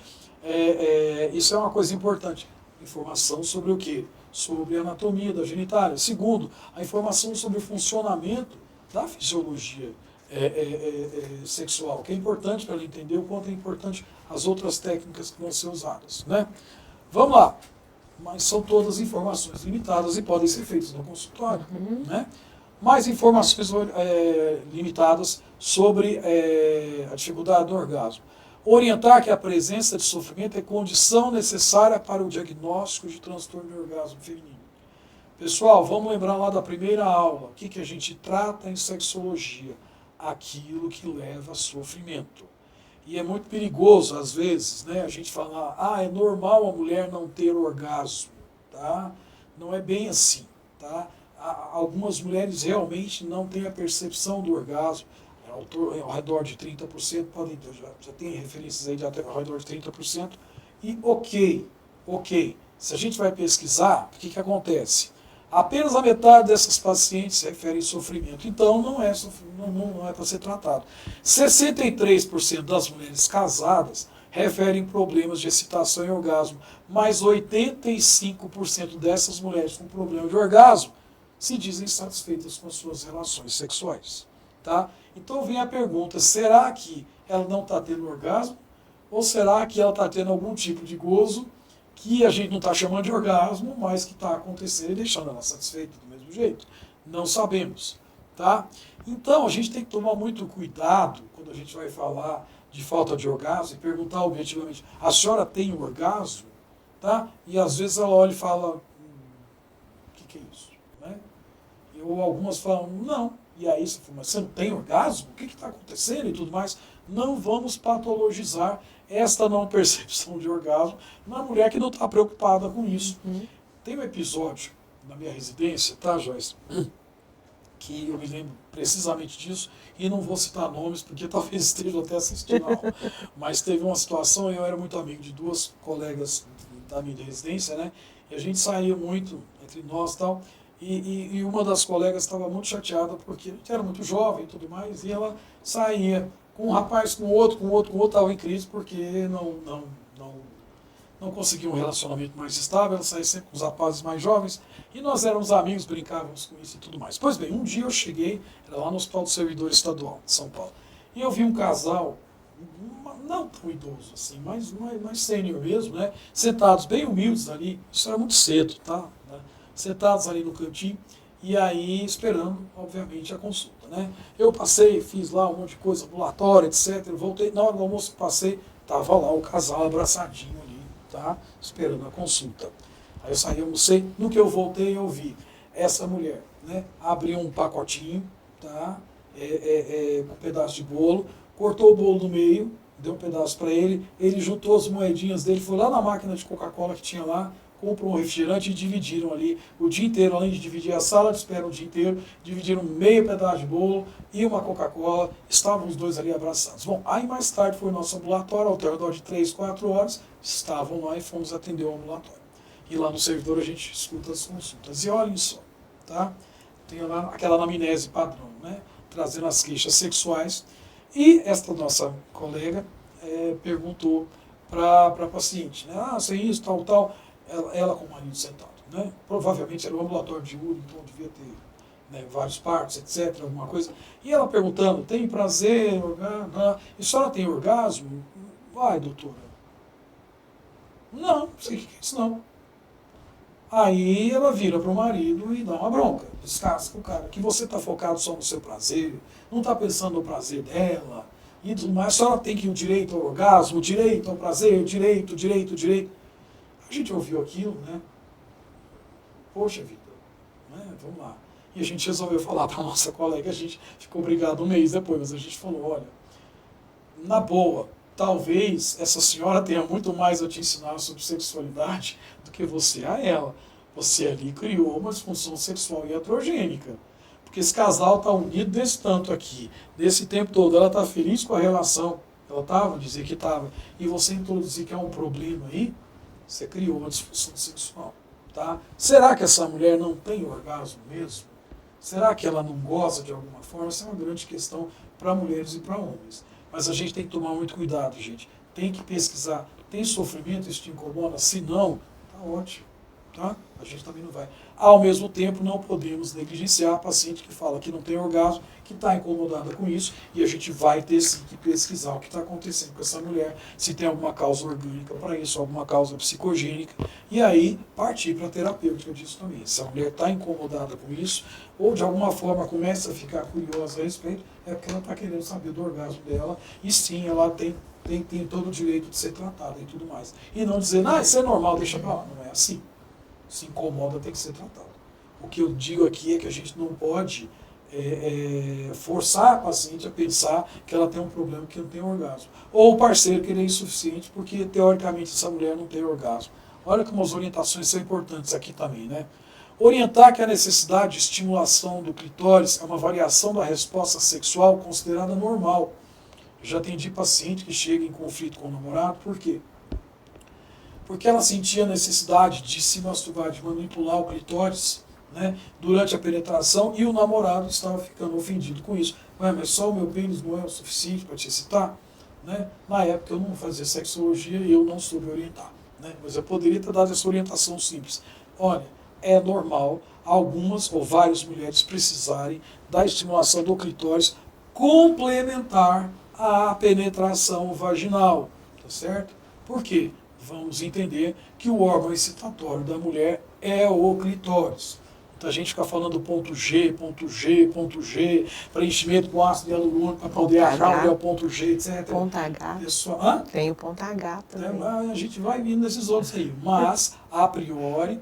isso é uma coisa importante. Informação sobre o quê? Sobre a anatomia da genitália. Segundo, a informação sobre o funcionamento da fisiologia sexual, que é importante para ela entender o quanto é importante as outras técnicas que vão ser usadas, né? Vamos lá. Mas são todas informações limitadas e podem ser feitas no consultório, né? Mais informações limitadas sobre a dificuldade do orgasmo. Orientar que a presença de sofrimento é condição necessária para o diagnóstico de transtorno de orgasmo feminino. Pessoal, vamos lembrar lá da primeira aula, o que a gente trata em sexologia? Aquilo que leva a sofrimento. E é muito perigoso, às vezes, né, a gente falar, é normal a mulher não ter orgasmo, tá? Não é bem assim, tá? Algumas mulheres realmente não têm a percepção do orgasmo, ao redor de 30%, podem ter, já tem referências aí de até ao redor de 30%, e ok, se a gente vai pesquisar, o que acontece? Apenas a metade dessas pacientes se referem sofrimento, então não é para ser tratado. 63% das mulheres casadas referem problemas de excitação e orgasmo, mas 85% dessas mulheres com problema de orgasmo se dizem satisfeitas com as suas relações sexuais. Tá? Então vem a pergunta, será que ela não está tendo orgasmo? Ou será que ela está tendo algum tipo de gozo que a gente não está chamando de orgasmo, mas que está acontecendo e deixando ela satisfeita do mesmo jeito? Não sabemos. Tá? Então a gente tem que tomar muito cuidado quando a gente vai falar de falta de orgasmo e perguntar objetivamente, a senhora tem um orgasmo? Tá? E às vezes ela olha e fala, o que é isso? Né? Ou algumas falam, não. E aí você fala, mas você não tem orgasmo? O que está acontecendo e tudo mais? Não vamos patologizar esta não percepção de orgasmo na mulher que não está preocupada com isso. Tem um episódio na minha residência, tá, Joyce? Que eu me lembro precisamente disso, e não vou citar nomes, porque talvez estejam até assistindo a aula. Mas teve uma situação, eu era muito amigo de duas colegas da minha residência, né? E a gente saía muito entre nós e tal, e uma das colegas estava muito chateada, porque a gente era muito jovem e tudo mais, e ela saía com um rapaz, com outro, estava em crise, porque não conseguia um relacionamento mais estável, ela saía sempre com os rapazes mais jovens, e nós éramos amigos, brincávamos com isso e tudo mais. Pois bem, um dia eu cheguei, era lá no Hospital do Servidor Estadual de São Paulo, e eu vi um casal, não tão idoso assim, mas mais sênior mesmo, né, sentados bem humildes ali, isso era muito cedo, tá? Né, sentados ali no cantinho, e aí esperando, obviamente, a consulta, né. Eu passei, fiz lá um monte de coisa, ambulatório, etc, voltei, na hora do almoço passei, tava lá o casal abraçadinho ali, tá, esperando a consulta. Aí eu saí, almocei, no que eu voltei eu vi essa mulher, né, abriu um pacotinho, tá, com um pedaço de bolo, cortou o bolo no meio, deu um pedaço para ele juntou as moedinhas dele, foi lá na máquina de Coca-Cola que tinha lá, comprou um refrigerante e dividiram ali o dia inteiro, além de dividir a sala de espera o dia inteiro, dividiram meio pedaço de bolo e uma Coca-Cola, estavam os dois ali abraçados. Bom, aí mais tarde foi o nosso ambulatório, ao redor de 3, 4 horas, estavam lá e fomos atender o ambulatório. E lá no servidor a gente escuta as consultas. E olhem só, tá? Tem lá aquela anamnese padrão, né? Trazendo as queixas sexuais. E esta nossa colega perguntou para a paciente, né? Sem isso, tal. Ela com o marido sentado, né? Provavelmente era um ambulatório de URI, então devia ter, né, vários partos, etc., alguma coisa. E ela perguntando, tem prazer, orgasmo? E a senhora tem orgasmo? Vai, doutora. Não sei o que é isso não. Aí ela vira para o marido e dá uma bronca, descasca o cara, que você está focado só no seu prazer, não está pensando no prazer dela, e tudo mais, só ela tem que ir o direito ao orgasmo, direito ao prazer, direito. A gente ouviu aquilo, né? Poxa vida, né? Vamos lá. E a gente resolveu falar para a nossa colega, a gente ficou brigado um mês depois, mas a gente falou, olha, na boa, talvez essa senhora tenha muito mais a te ensinar sobre sexualidade do que você a ela. Você ali criou uma disfunção sexual iatrogênica. Porque esse casal está unido desse tanto aqui, desse tempo todo, ela está feliz com a relação, ela estava, dizer que estava, e você introduzir que é um problema aí, você criou uma disfunção sexual. Tá? Será que essa mulher não tem orgasmo mesmo? Será que ela não goza de alguma forma? Essa é uma grande questão para mulheres e para homens. Mas a gente tem que tomar muito cuidado, gente. Tem que pesquisar. Tem sofrimento? Isso te incomoda? Se não, tá ótimo. Tá? A gente também não vai. Ao mesmo tempo, não podemos negligenciar a paciente que fala que não tem orgasmo, que está incomodada com isso, e a gente vai ter sim que pesquisar o que está acontecendo com essa mulher, se tem alguma causa orgânica para isso, alguma causa psicogênica, e aí partir para a terapêutica disso também. Se a mulher está incomodada com isso, ou de alguma forma começa a ficar curiosa a respeito, é porque ela está querendo saber do orgasmo dela, e sim, ela tem todo o direito de ser tratada e tudo mais. E não dizer, isso é normal, deixa pra lá. Não é assim. Se incomoda, tem que ser tratado. O que eu digo aqui é que a gente não pode forçar a paciente a pensar que ela tem um problema, que não tem orgasmo. Ou o parceiro que ele é insuficiente porque, teoricamente, essa mulher não tem orgasmo. Olha como as orientações são importantes aqui também, né? Orientar que a necessidade de estimulação do clitóris é uma variação da resposta sexual considerada normal. Eu já atendi paciente que chega em conflito com o namorado, por quê? Porque ela sentia a necessidade de se masturbar, de manipular o clitóris, né, durante a penetração, e o namorado estava ficando ofendido com isso. Mas só o meu pênis não é o suficiente para te excitar? Né? Na época eu não fazia sexologia e eu não soube orientar. Né? Mas eu poderia ter dado essa orientação simples. Olha, é normal algumas ou várias mulheres precisarem da estimulação do clitóris complementar à penetração vaginal. Tá certo? Por quê? Vamos entender que o órgão excitatório da mulher é o clitóris. Então a gente fica falando ponto G, preenchimento com ácido hialurônico para poder achar onde é o ponto G, etc. Ponto H. Tem o ponto H também. A gente vai vindo nesses outros aí. Mas, a priori,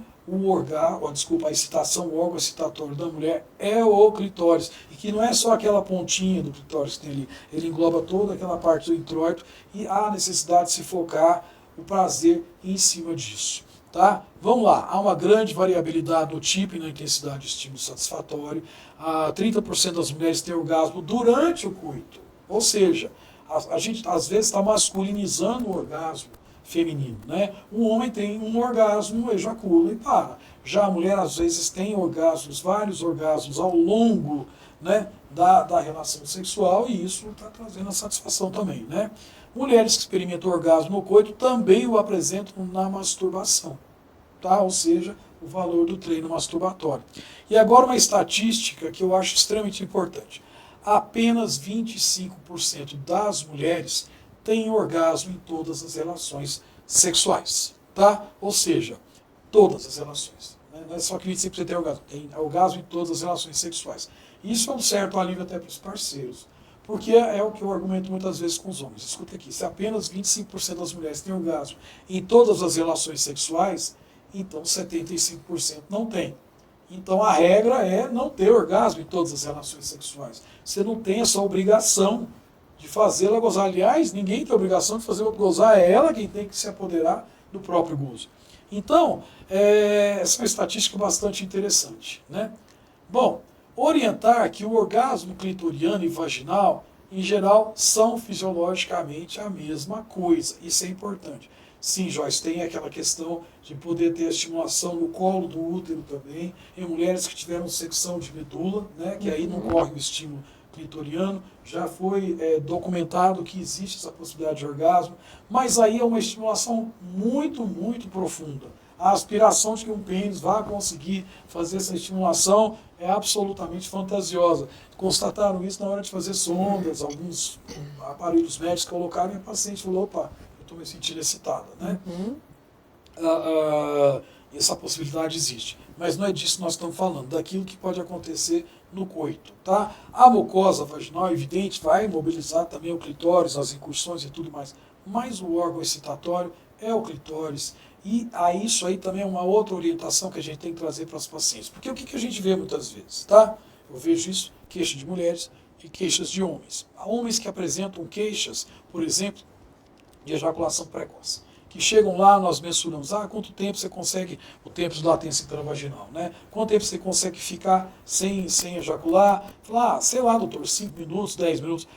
a excitação, o órgão excitatório da mulher é o clitóris. E que não é só aquela pontinha do clitóris que tem ali. Ele engloba toda aquela parte do introito e há necessidade de se focar o prazer em cima disso. Tá? Vamos lá, há uma grande variabilidade no tipo e na intensidade de estímulo satisfatório. 30% das mulheres têm orgasmo durante o coito. Ou seja, a gente às vezes está masculinizando o orgasmo feminino. Né? Um homem tem um orgasmo, ejacula e para. Já a mulher às vezes tem orgasmos, vários orgasmos ao longo, né, da relação sexual, e isso está trazendo a satisfação também. Né? Mulheres que experimentam orgasmo no coito também o apresentam na masturbação, tá? Ou seja, o valor do treino masturbatório. E agora uma estatística que eu acho extremamente importante. Apenas 25% das mulheres têm orgasmo em todas as relações sexuais, tá? Ou seja, todas as relações. Né? Não é só que 25% tem orgasmo em todas as relações sexuais. Isso é um certo alívio até para os parceiros. Porque é o que eu argumento muitas vezes com os homens. Escuta aqui, se apenas 25% das mulheres têm orgasmo em todas as relações sexuais, então 75% não tem. Então a regra é não ter orgasmo em todas as relações sexuais. Você não tem essa obrigação de fazê-la gozar. Aliás, ninguém tem a obrigação de fazê-la gozar, é ela quem tem que se apoderar do próprio gozo. Então, essa é uma estatística bastante interessante. Né? Bom, orientar que o orgasmo clitoriano e vaginal, em geral, são fisiologicamente a mesma coisa. Isso é importante. Sim, Joyce, tem aquela questão de poder ter a estimulação no colo do útero também, em mulheres que tiveram secção de medula, né, que aí não corre o estímulo clitoriano. Já foi documentado que existe essa possibilidade de orgasmo, mas aí é uma estimulação muito, muito profunda. A aspiração de que um pênis vá conseguir fazer essa estimulação é absolutamente fantasiosa. Constataram isso na hora de fazer sondas, alguns aparelhos médicos colocaram e a paciente falou, opa, eu estou me sentindo excitada. Né? Essa possibilidade existe. Mas não é disso que nós estamos falando, daquilo que pode acontecer no coito. Tá? A mucosa vaginal, é evidente, vai mobilizar também o clitóris, as incursões e tudo mais. Mas o órgão excitatório é o clitóris. E isso aí também é uma outra orientação que a gente tem que trazer para os pacientes. Porque o que a gente vê muitas vezes? Tá? Eu vejo isso, queixa de mulheres e queixas de homens. Há homens que apresentam queixas, por exemplo, de ejaculação precoce, que chegam lá, nós mensuramos, quanto tempo você consegue, o tempo de latência intravaginal, né? Quanto tempo você consegue ficar sem ejacular? Falar, sei lá, doutor, 5 minutos, 10 minutos.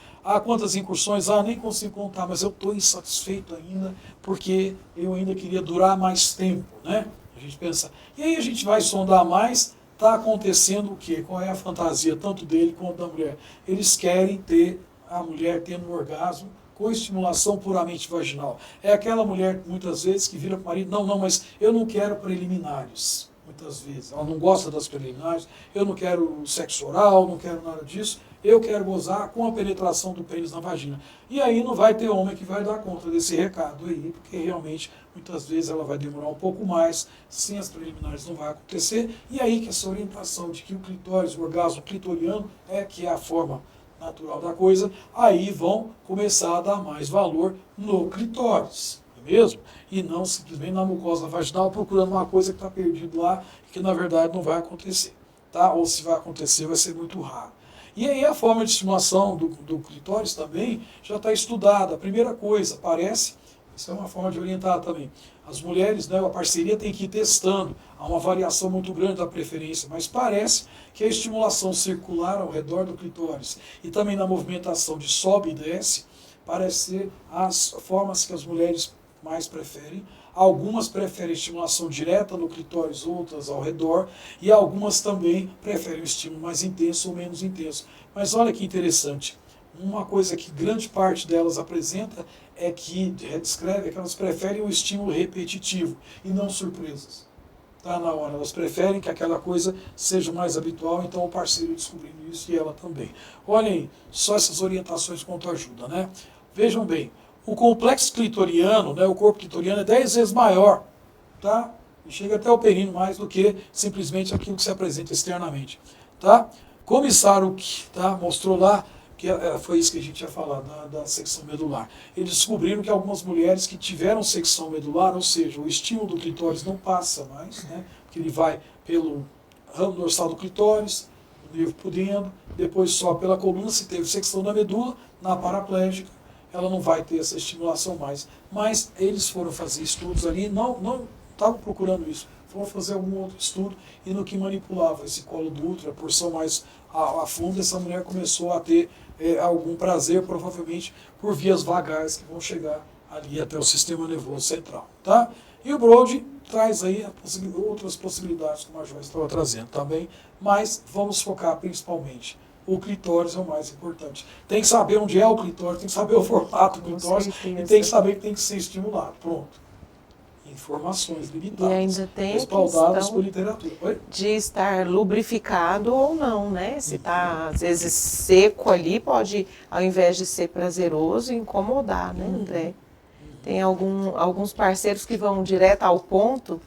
Quantas incursões? Nem consigo contar, mas eu estou insatisfeito ainda, porque eu ainda queria durar mais tempo, né? A gente pensa, e aí a gente vai sondar mais, está acontecendo o quê? Qual é a fantasia, tanto dele quanto da mulher? Eles querem ter a mulher tendo um orgasmo com estimulação puramente vaginal. É aquela mulher, muitas vezes, que vira para o marido, não, mas eu não quero preliminares. Muitas vezes, ela não gosta das preliminares, eu não quero sexo oral, não quero nada disso, eu quero gozar com a penetração do pênis na vagina. E aí não vai ter homem que vai dar conta desse recado aí, porque realmente, muitas vezes, ela vai demorar um pouco mais, sem as preliminares não vai acontecer, e aí que essa orientação de que o clitóris, o orgasmo clitoriano, que é a forma natural da coisa, aí vão começar a dar mais valor no clitóris, não é mesmo? E não simplesmente na mucosa vaginal procurando uma coisa que está perdida lá e que na verdade não vai acontecer, tá? Ou se vai acontecer vai ser muito raro. E aí a forma de estimulação do clitóris também já está estudada. A primeira coisa, parece, isso é uma forma de orientar também. As mulheres, né, a parceria tem que ir testando. Há uma variação muito grande da preferência, mas parece que a estimulação circular ao redor do clitóris e também na movimentação de sobe e desce, parece ser as formas que as mulheres mais preferem. Algumas preferem estimulação direta no clitóris, outras ao redor, e algumas também preferem o estímulo mais intenso ou menos intenso. Mas olha que interessante, uma coisa que grande parte delas apresenta descreve que elas preferem o estímulo repetitivo e não surpresas. Tá na hora, elas preferem que aquela coisa seja mais habitual, então o parceiro descobrindo isso e ela também. Olhem, só essas orientações quanto ajuda, né? Vejam bem, o complexo clitoriano, né, o corpo clitoriano é 10 vezes maior, tá? E chega até o períneo mais do que simplesmente aquilo que se apresenta externamente, tá? Comissário, tá, mostrou lá, que foi isso que a gente ia falar, da secção medular. Eles descobriram que algumas mulheres que tiveram secção medular, ou seja, o estímulo do clitóris não passa mais, né, porque ele vai pelo ramo dorsal do clitóris, o nervo pudendo, depois só pela coluna, se teve secção da medula, na paraplégica, ela não vai ter essa estimulação mais. Mas eles foram fazer estudos ali, não estavam procurando isso, foram fazer algum outro estudo, e no que manipulava esse colo do útero, a porção mais a fundo, essa mulher começou a ter algum prazer, provavelmente por vias vagais que vão chegar ali até o sistema nervoso central. Tá? E o Brode traz aí outras possibilidades, como a Joyce estava trazendo também, mas vamos focar principalmente. O clitóris é o mais importante. Tem que saber onde é o clitóris, tem que saber o formato do clitóris e tem que saber que tem que ser estimulado. Pronto. Informações limitadas, e ainda tem respaldadas por literatura. Oi? De estar lubrificado ou não, né? Se está, às vezes, seco ali, pode, ao invés de ser prazeroso, incomodar, né, André? Tem alguns parceiros que vão direto ao ponto,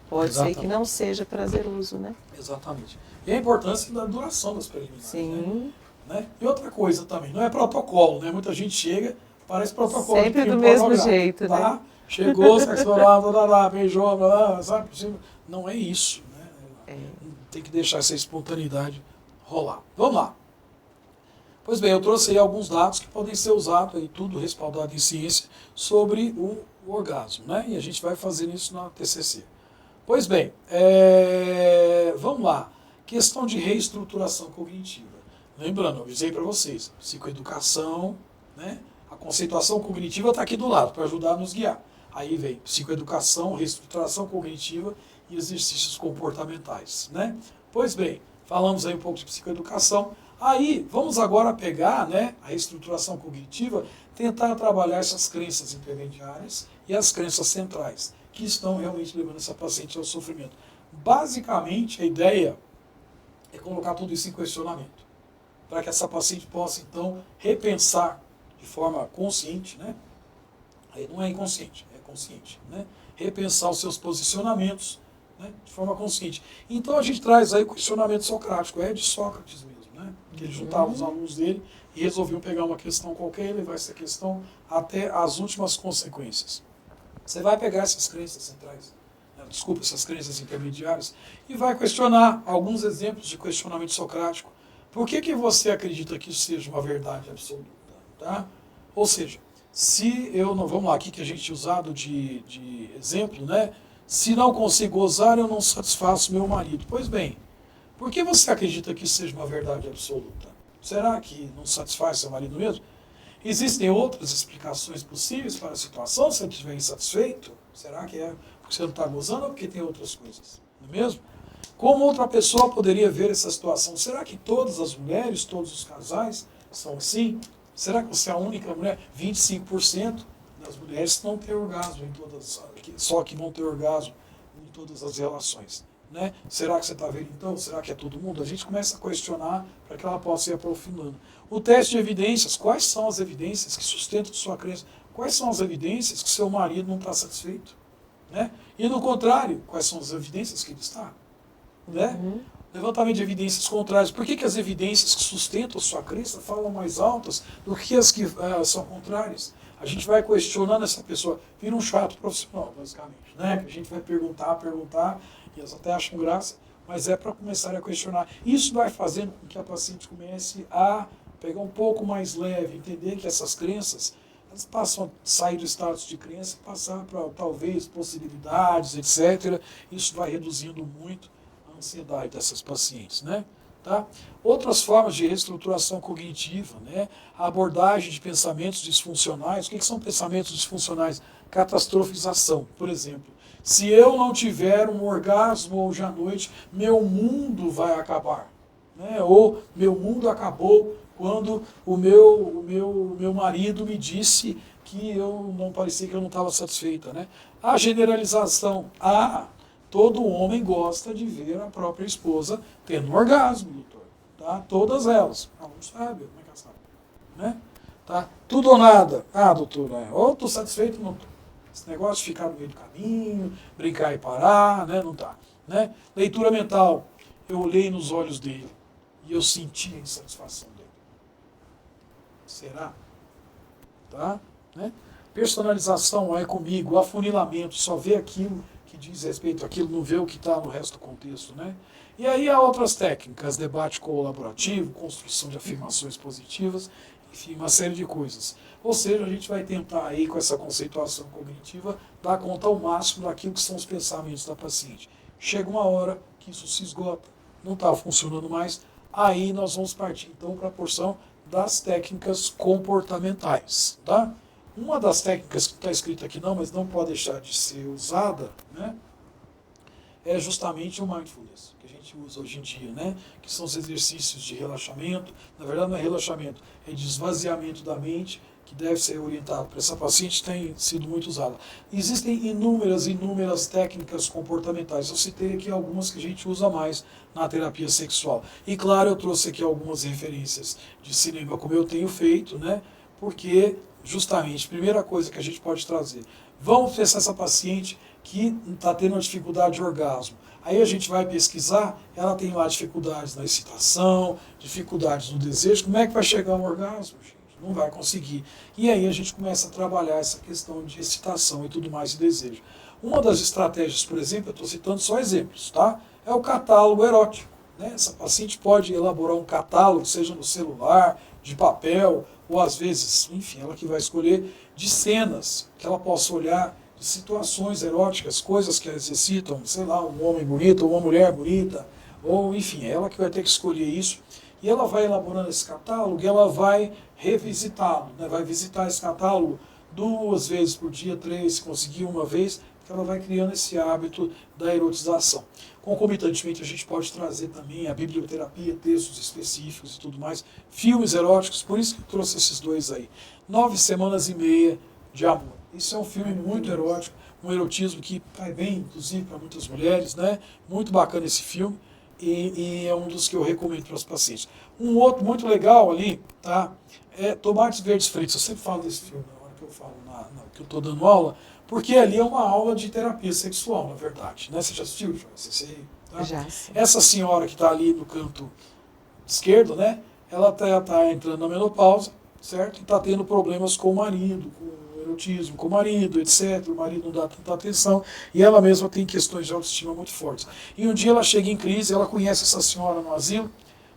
pode ser que não seja prazeroso, né? Exatamente. E a importância da duração das preliminares. Sim. Né? E outra coisa também, não é protocolo, né? Muita gente chega, parece protocolo. Sempre do mesmo jeito, tá? né? Chegou, sexo oral, beijou, sabe? Não é isso, né? Tem que deixar essa espontaneidade rolar. Vamos lá. Pois bem, eu trouxe aí alguns dados que podem ser usados, aí, tudo respaldado em ciência, sobre o orgasmo, né? E a gente vai fazer isso na TCC. Pois bem, vamos lá. Questão de reestruturação cognitiva. Lembrando, eu avisei para vocês, psicoeducação, né? A conceituação cognitiva está aqui do lado, para ajudar a nos guiar. Aí vem psicoeducação, reestruturação cognitiva e exercícios comportamentais, né? Pois bem, falamos aí um pouco de psicoeducação. Aí, vamos agora pegar, né, a estruturação cognitiva, tentar trabalhar essas crenças intermediárias e as crenças centrais, que estão realmente levando essa paciente ao sofrimento. Basicamente, a ideia é colocar tudo isso em questionamento, para que essa paciente possa, então, repensar de forma consciente, né? Aí não é inconsciente, é consciente, né? Repensar os seus posicionamentos, né? De forma consciente. Então a gente traz aí o questionamento socrático, é de Sócrates mesmo, né? Que ele juntava os alunos dele e resolviam pegar uma questão qualquer e levar essa questão até as últimas consequências. Você vai pegar essas crenças centrais, desculpa, essas crenças intermediárias, e vai questionar alguns exemplos de questionamento socrático. Por que você acredita que isso seja uma verdade absoluta? Tá? Ou seja, se eu não, vamos lá, aqui que a gente usado de exemplo, né? Se não consigo gozar, eu não satisfaço meu marido. Pois bem, por que você acredita que isso seja uma verdade absoluta? Será que não satisfaz seu marido mesmo? Existem outras explicações possíveis para a situação, se ele estiver insatisfeito? Será que é porque você não está gozando ou porque tem outras coisas? Não é mesmo? Como outra pessoa poderia ver essa situação? Será que todas as mulheres, todos os casais são assim? Será que você é a única mulher? 25% das mulheres não têm orgasmo em todas, só que vão ter orgasmo em todas as relações. Né? Será que você está vendo então? Será que é todo mundo? A gente começa a questionar para que ela possa ir aprofundando. O teste de evidências. Quais são as evidências que sustentam sua crença? Quais são as evidências que seu marido não está satisfeito? Né? E no contrário, quais são as evidências que ele está? Né? Levantamento de evidências contrárias. Por que as evidências que sustentam a sua crença falam mais altas do que as que são contrárias? A gente vai questionando essa pessoa. Vira um chato profissional, basicamente. Né? A gente vai perguntar, e elas até acham graça, mas é para começar a questionar. Isso vai fazendo com que a paciente comece a pegar um pouco mais leve, entender que essas crenças, elas passam a sair do status de crença, passar para talvez possibilidades, etc. Isso vai reduzindo muito a ansiedade dessas pacientes, né? Tá? Outras formas de reestruturação cognitiva, né? A abordagem de pensamentos disfuncionais. O que são pensamentos disfuncionais? Catastrofização, por exemplo. Se eu não tiver um orgasmo hoje à noite, meu mundo vai acabar. Né? Ou meu mundo acabou quando o meu marido me disse que eu não parecia que eu não estava satisfeita. Né? A generalização. Todo homem gosta de ver a própria esposa tendo um orgasmo, doutor. Tá? Todas elas. Não sabe, como é que ela sabe? Né? Tá? Tudo ou nada. Doutor, ou estou satisfeito ou não estou. Esse negócio de ficar no meio do caminho, brincar e parar, né? Não tá. Né? Leitura mental. Eu olhei nos olhos dele e eu senti a insatisfação dele. Será? Tá? Né? Personalização é comigo, afunilamento, só vê aquilo que diz respeito àquilo, não vê o que está no resto do contexto. Né? E aí há outras técnicas, debate colaborativo, construção de afirmações positivas, enfim, uma série de coisas. Ou seja, a gente vai tentar aí, com essa conceituação cognitiva, dar conta ao máximo daquilo que são os pensamentos da paciente. Chega uma hora que isso se esgota, não está funcionando mais, aí nós vamos partir então para a porção das técnicas comportamentais. Tá? Uma das técnicas que está escrita aqui não, mas não pode deixar de ser usada, né, é justamente o mindfulness, que a gente usa hoje em dia, né, que são os exercícios de relaxamento. Na verdade não é relaxamento, é de esvaziamento da mente, que deve ser orientado para essa paciente, tem sido muito usada. Existem inúmeras técnicas comportamentais. Eu citei aqui algumas que a gente usa mais na terapia sexual. E claro, eu trouxe aqui algumas referências de cinema, como eu tenho feito, né? Porque, justamente, primeira coisa que a gente pode trazer, vamos pensar essa paciente que está tendo uma dificuldade de orgasmo. Aí a gente vai pesquisar, ela tem lá dificuldades na excitação, dificuldades no desejo, como é que vai chegar ao orgasmo, gente? Não vai conseguir. E aí a gente começa a trabalhar essa questão de excitação e tudo mais, e desejo. Uma das estratégias, por exemplo, eu estou citando só exemplos, tá? É o catálogo erótico. Né? Essa paciente pode elaborar um catálogo, seja no celular, de papel, ou às vezes, enfim, ela que vai escolher, de cenas que ela possa olhar, de situações eróticas, coisas que a excitam, sei lá, um homem bonito, ou uma mulher bonita, ou enfim, ela que vai ter que escolher isso. E ela vai elaborando esse catálogo e ela vai revisitá-lo, né? Vai visitar esse catálogo 2 vezes por dia, 3, se conseguir uma vez, porque ela vai criando esse hábito da erotização. Concomitantemente, a gente pode trazer também a biblioterapia, textos específicos e tudo mais, filmes eróticos, por isso que eu trouxe esses 2 aí. 9 Semanas e Meia de Amor. Isso é um filme muito erótico, um erotismo que cai bem, inclusive, para muitas mulheres, né? Muito bacana esse filme. E é um dos que eu recomendo para os pacientes. Um outro muito legal ali, tá? É Tomates Verdes Fritos. Eu sempre falo desse filme na hora que eu falo, que eu estou dando aula, Porque ali é uma aula de terapia sexual, na verdade. Né? Você já assistiu, Joyce? Tá? Já, sim. Essa senhora que está ali no canto esquerdo, né? Ela está entrando na menopausa, certo? E está tendo problemas com o marido, com o erotismo com o marido, etc. O marido não dá tanta atenção e ela mesma tem questões de autoestima muito fortes. E um dia ela chega em crise, ela conhece essa senhora no asilo,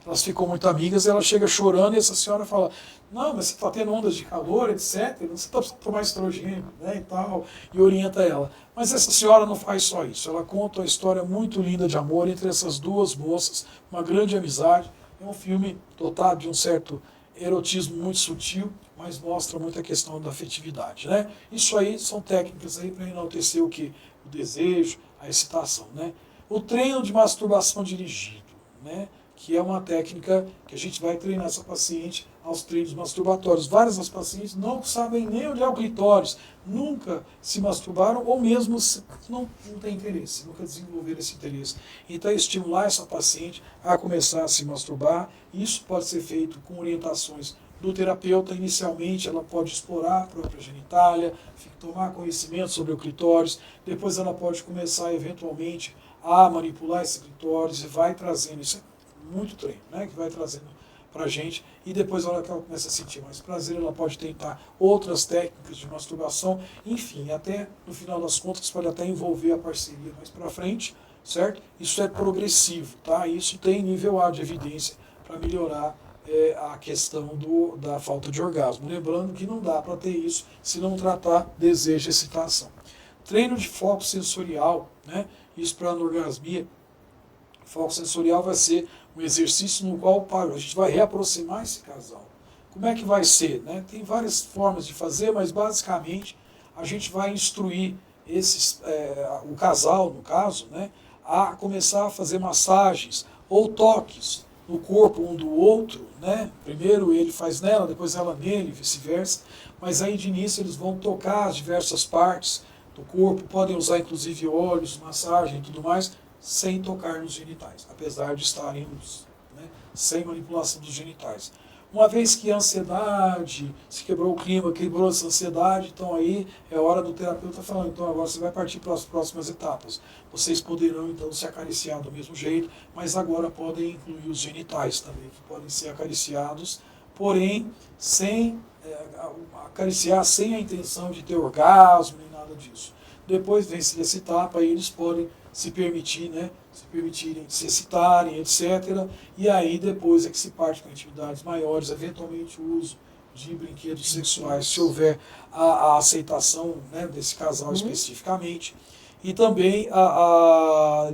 elas ficam muito amigas, ela chega chorando e essa senhora fala: não, mas você está tendo ondas de calor, etc. Você está precisando tomar estrogênio, né, e tal, e orienta ela. Mas essa senhora não faz só isso, ela conta uma história muito linda de amor entre essas duas moças, uma grande amizade. É um filme dotado de um certo erotismo muito sutil, mas mostra muito a questão da afetividade, né? Isso aí são técnicas aí para enaltecer o que? O desejo, a excitação, né? O treino de masturbação dirigido, né? Que é uma técnica que a gente vai treinar essa paciente aos treinos masturbatórios. Várias das pacientes não sabem nem onde é o clitóris, nunca se masturbaram ou mesmo não tem interesse, nunca desenvolveram esse interesse. Então, estimular essa paciente a começar a se masturbar. Isso pode ser feito com orientações do terapeuta. Inicialmente, ela pode explorar a própria genitália, tomar conhecimento sobre o clitóris. Depois, ela pode começar, eventualmente, a manipular esse clitóris e vai trazendo isso. Muito treino, né, que vai trazendo para a gente, e depois, na hora que ela começa a sentir mais prazer, ela pode tentar outras técnicas de masturbação, enfim, até no final das contas pode até envolver a parceria mais para frente, certo? Isso é progressivo, tá? Isso tem nível A de evidência para melhorar a questão da falta de orgasmo. Lembrando que não dá para ter isso se não tratar desejo e excitação. Treino de foco sensorial, né? Isso para anorgasmia. Foco sensorial vai ser um exercício no qual a gente vai reaproximar esse casal. Como é que vai ser? Né? Tem várias formas de fazer, mas basicamente a gente vai instruir o casal, no caso, né, a começar a fazer massagens ou toques no corpo um do outro. Né? Primeiro ele faz nela, depois ela nele, vice-versa. Mas aí de início eles vão tocar as diversas partes do corpo, podem usar inclusive óleos, massagem e tudo mais, sem tocar nos genitais, apesar de estarem né, sem manipulação dos genitais. Uma vez que a ansiedade, se quebrou o clima, quebrou essa ansiedade, então aí é hora do terapeuta falando, então agora você vai partir para as próximas etapas. Vocês poderão então se acariciar do mesmo jeito, mas agora podem incluir os genitais também, que podem ser acariciados, porém sem acariciar sem a intenção de ter orgasmo nem nada disso. Depois vence essa etapa e eles podem se permitir, né, se permitirem se excitarem, etc. E aí depois é que se parte com atividades maiores, eventualmente o uso de brinquedos sexuais, se houver a aceitação, né, desse casal especificamente. E também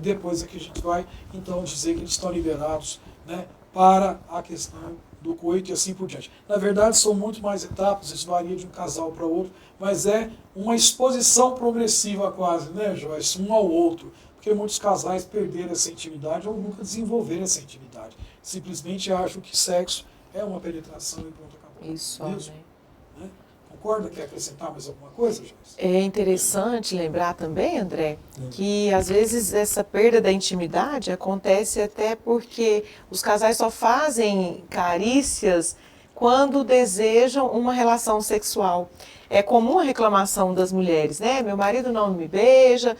depois é que a gente vai então dizer que eles estão liberados, né, para a questão do coito e assim por diante. Na verdade, são muito mais etapas, isso varia de um casal para outro, mas é uma exposição progressiva quase, né, Joyce, um ao outro. Porque muitos casais perderam essa intimidade ou nunca desenvolveram essa intimidade. Simplesmente acham que sexo é uma penetração e pronto, acabou. Isso, né? Concorda? Quer acrescentar mais alguma coisa, Joyce? É interessante lembrar também, André, que às vezes essa perda da intimidade acontece até porque os casais só fazem carícias quando desejam uma relação sexual. É comum a reclamação das mulheres, né? Meu marido não me beija,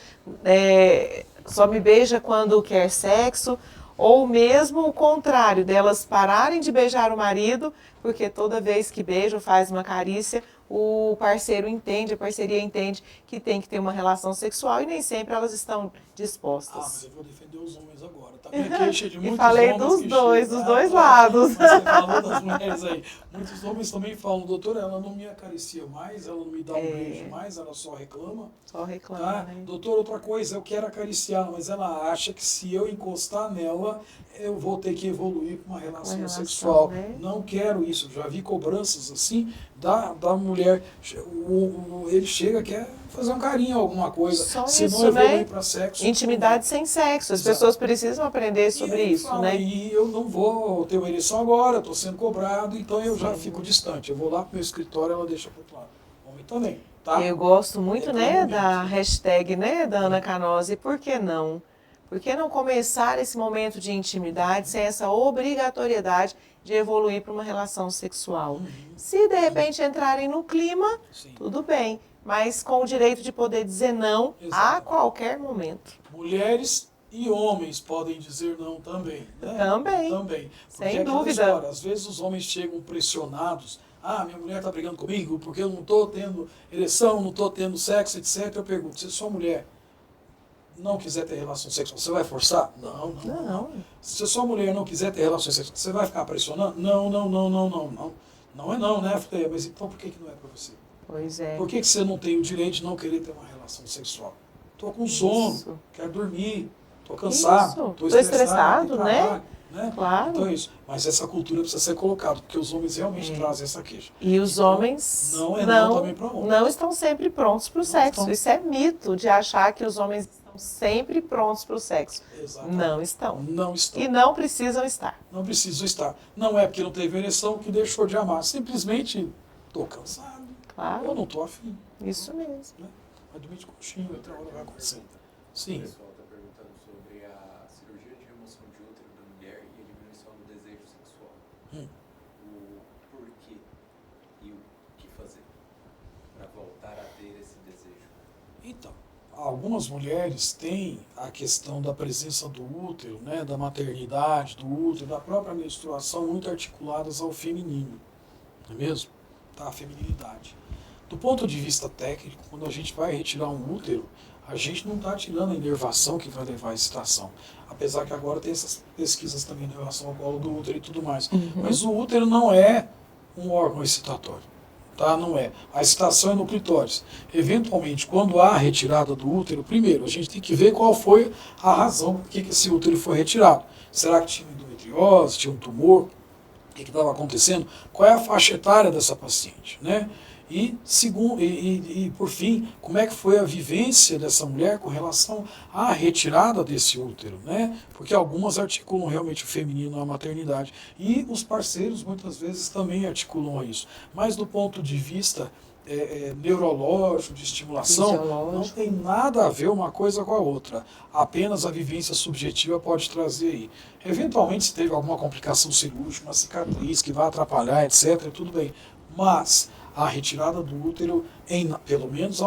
só me beija quando quer sexo, ou mesmo o contrário, delas pararem de beijar o marido, porque toda vez que beija ou faz uma carícia, o parceiro entende, a parceria entende que tem que ter uma relação sexual e nem sempre elas estão dispostas. Mas eu vou defender os homens agora. Tá minha queixa de muitos E falei homens dos dois chegam, lados. Mas você falou das mulheres aí. Muitos homens também falam, doutora, ela não me acaricia mais, ela não me dá um beijo mais, ela só reclama. Só reclama, Tá? né? Doutor, outra coisa, eu quero acariciá-la, mas ela acha que se eu encostar nela, eu vou ter que evoluir com uma relação sexual. Né? Não quero isso. Já vi cobranças assim da mulher. Ele chega, quer fazer um carinho, alguma coisa. Só se isso, não evoluir né? para sexo. Intimidade sem sexo. As pessoas precisam aprender sobre isso, fala, né? E eu não vou ter uma ereção agora, estou sendo cobrado, então eu já fico distante. Eu vou lá para o meu escritório, ela deixa para o outro lado. Homem também. Tá? Eu gosto muito, né, da hashtag, né, da Ana Canosa. E por que não? Por que não começar esse momento de intimidade sem essa obrigatoriedade de evoluir para uma relação sexual? Se de repente entrarem no clima, tudo bem. mas com o direito de poder dizer não a Exatamente. qualquer momento. Mulheres e homens podem dizer não também, né? Também. Também. Porque Sem é aquela dúvida. história, às vezes os homens chegam pressionados. Ah, minha mulher está brigando comigo porque eu não estou tendo ereção, não estou tendo sexo, etc. Eu pergunto, se sua mulher não quiser ter relação sexual, você vai forçar? Não. Não. Se a sua mulher não quiser ter relações sexuais, você vai ficar pressionando? Não. Não é não, né? Eu falei, mas então por que não é para você? Pois é. Por que você não tem o direito de não querer ter uma relação sexual? Estou com sono, Isso. quero dormir, estou cansado, estou estressado, né? trabalho, Claro. Então é isso. Mas essa cultura precisa ser colocada, porque os homens realmente trazem essa queixa. E os Então, homens não é não também para homens. não estão sempre prontos para o sexo. estão. Isso é mito de achar que os homens estão sempre prontos para o sexo. Exatamente. Não estão. Não estão. E não precisam estar. Não precisam estar. Não é porque não teve ereção que deixou de amar. Simplesmente estou cansado. Claro. Eu não estou afim. Isso mesmo. Né? Vai dormir de conchinha, outra hora vai acontecer. Sim. O pessoal está perguntando sobre a cirurgia de remoção de útero da mulher e a diminuição do desejo sexual. O porquê e o que fazer para voltar a ter esse desejo. Então, algumas mulheres têm a questão da presença do útero, né, da maternidade, do útero, da própria menstruação muito articuladas ao feminino, não é mesmo? Tá, a feminilidade. Do ponto de vista técnico, quando a gente vai retirar um útero, a gente não está tirando a inervação que vai levar à excitação. Apesar que agora tem essas pesquisas também em relação ao colo do útero e tudo mais. Mas o útero não é um órgão excitatório. Tá? Não é. A excitação é no clitóris. Eventualmente, quando há a retirada do útero, primeiro, a gente tem que ver qual foi a razão por que esse útero foi retirado. Será que tinha endometriose, tinha um tumor? O que estava acontecendo? Qual é a faixa etária dessa paciente? Né? E, por fim, como é que foi a vivência dessa mulher com relação à retirada desse útero, né? Porque algumas articulam realmente o feminino à maternidade. E os parceiros, muitas vezes, também articulam isso. Mas do ponto de vista neurológico, de estimulação, não tem nada a ver uma coisa com a outra. Apenas a vivência subjetiva pode trazer aí. Eventualmente, se teve alguma complicação cirúrgica, uma cicatriz que vai atrapalhar, etc., tudo bem. Mas a retirada do útero, pelo menos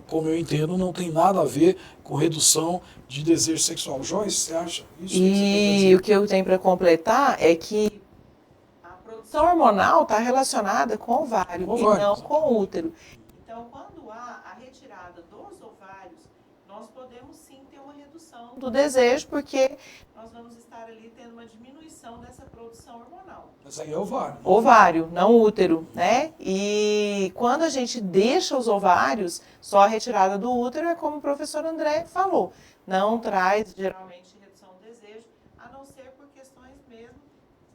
como eu entendo, não tem nada a ver com redução de desejo sexual. Joyce, você acha isso? E o que eu tenho para completar é que a produção hormonal está relacionada com o ovário e não com o útero. Então, quando há a retirada dos ovários, nós podemos sim ter uma redução do desejo, porque nós vamos estar ali tendo uma diminuição dessa produção hormonal. Mas aí é ovário. Ovário, não útero, né? E quando a gente deixa os ovários, só a retirada do útero é como o professor André falou. Não traz, geralmente, redução do desejo, a não ser por questões mesmo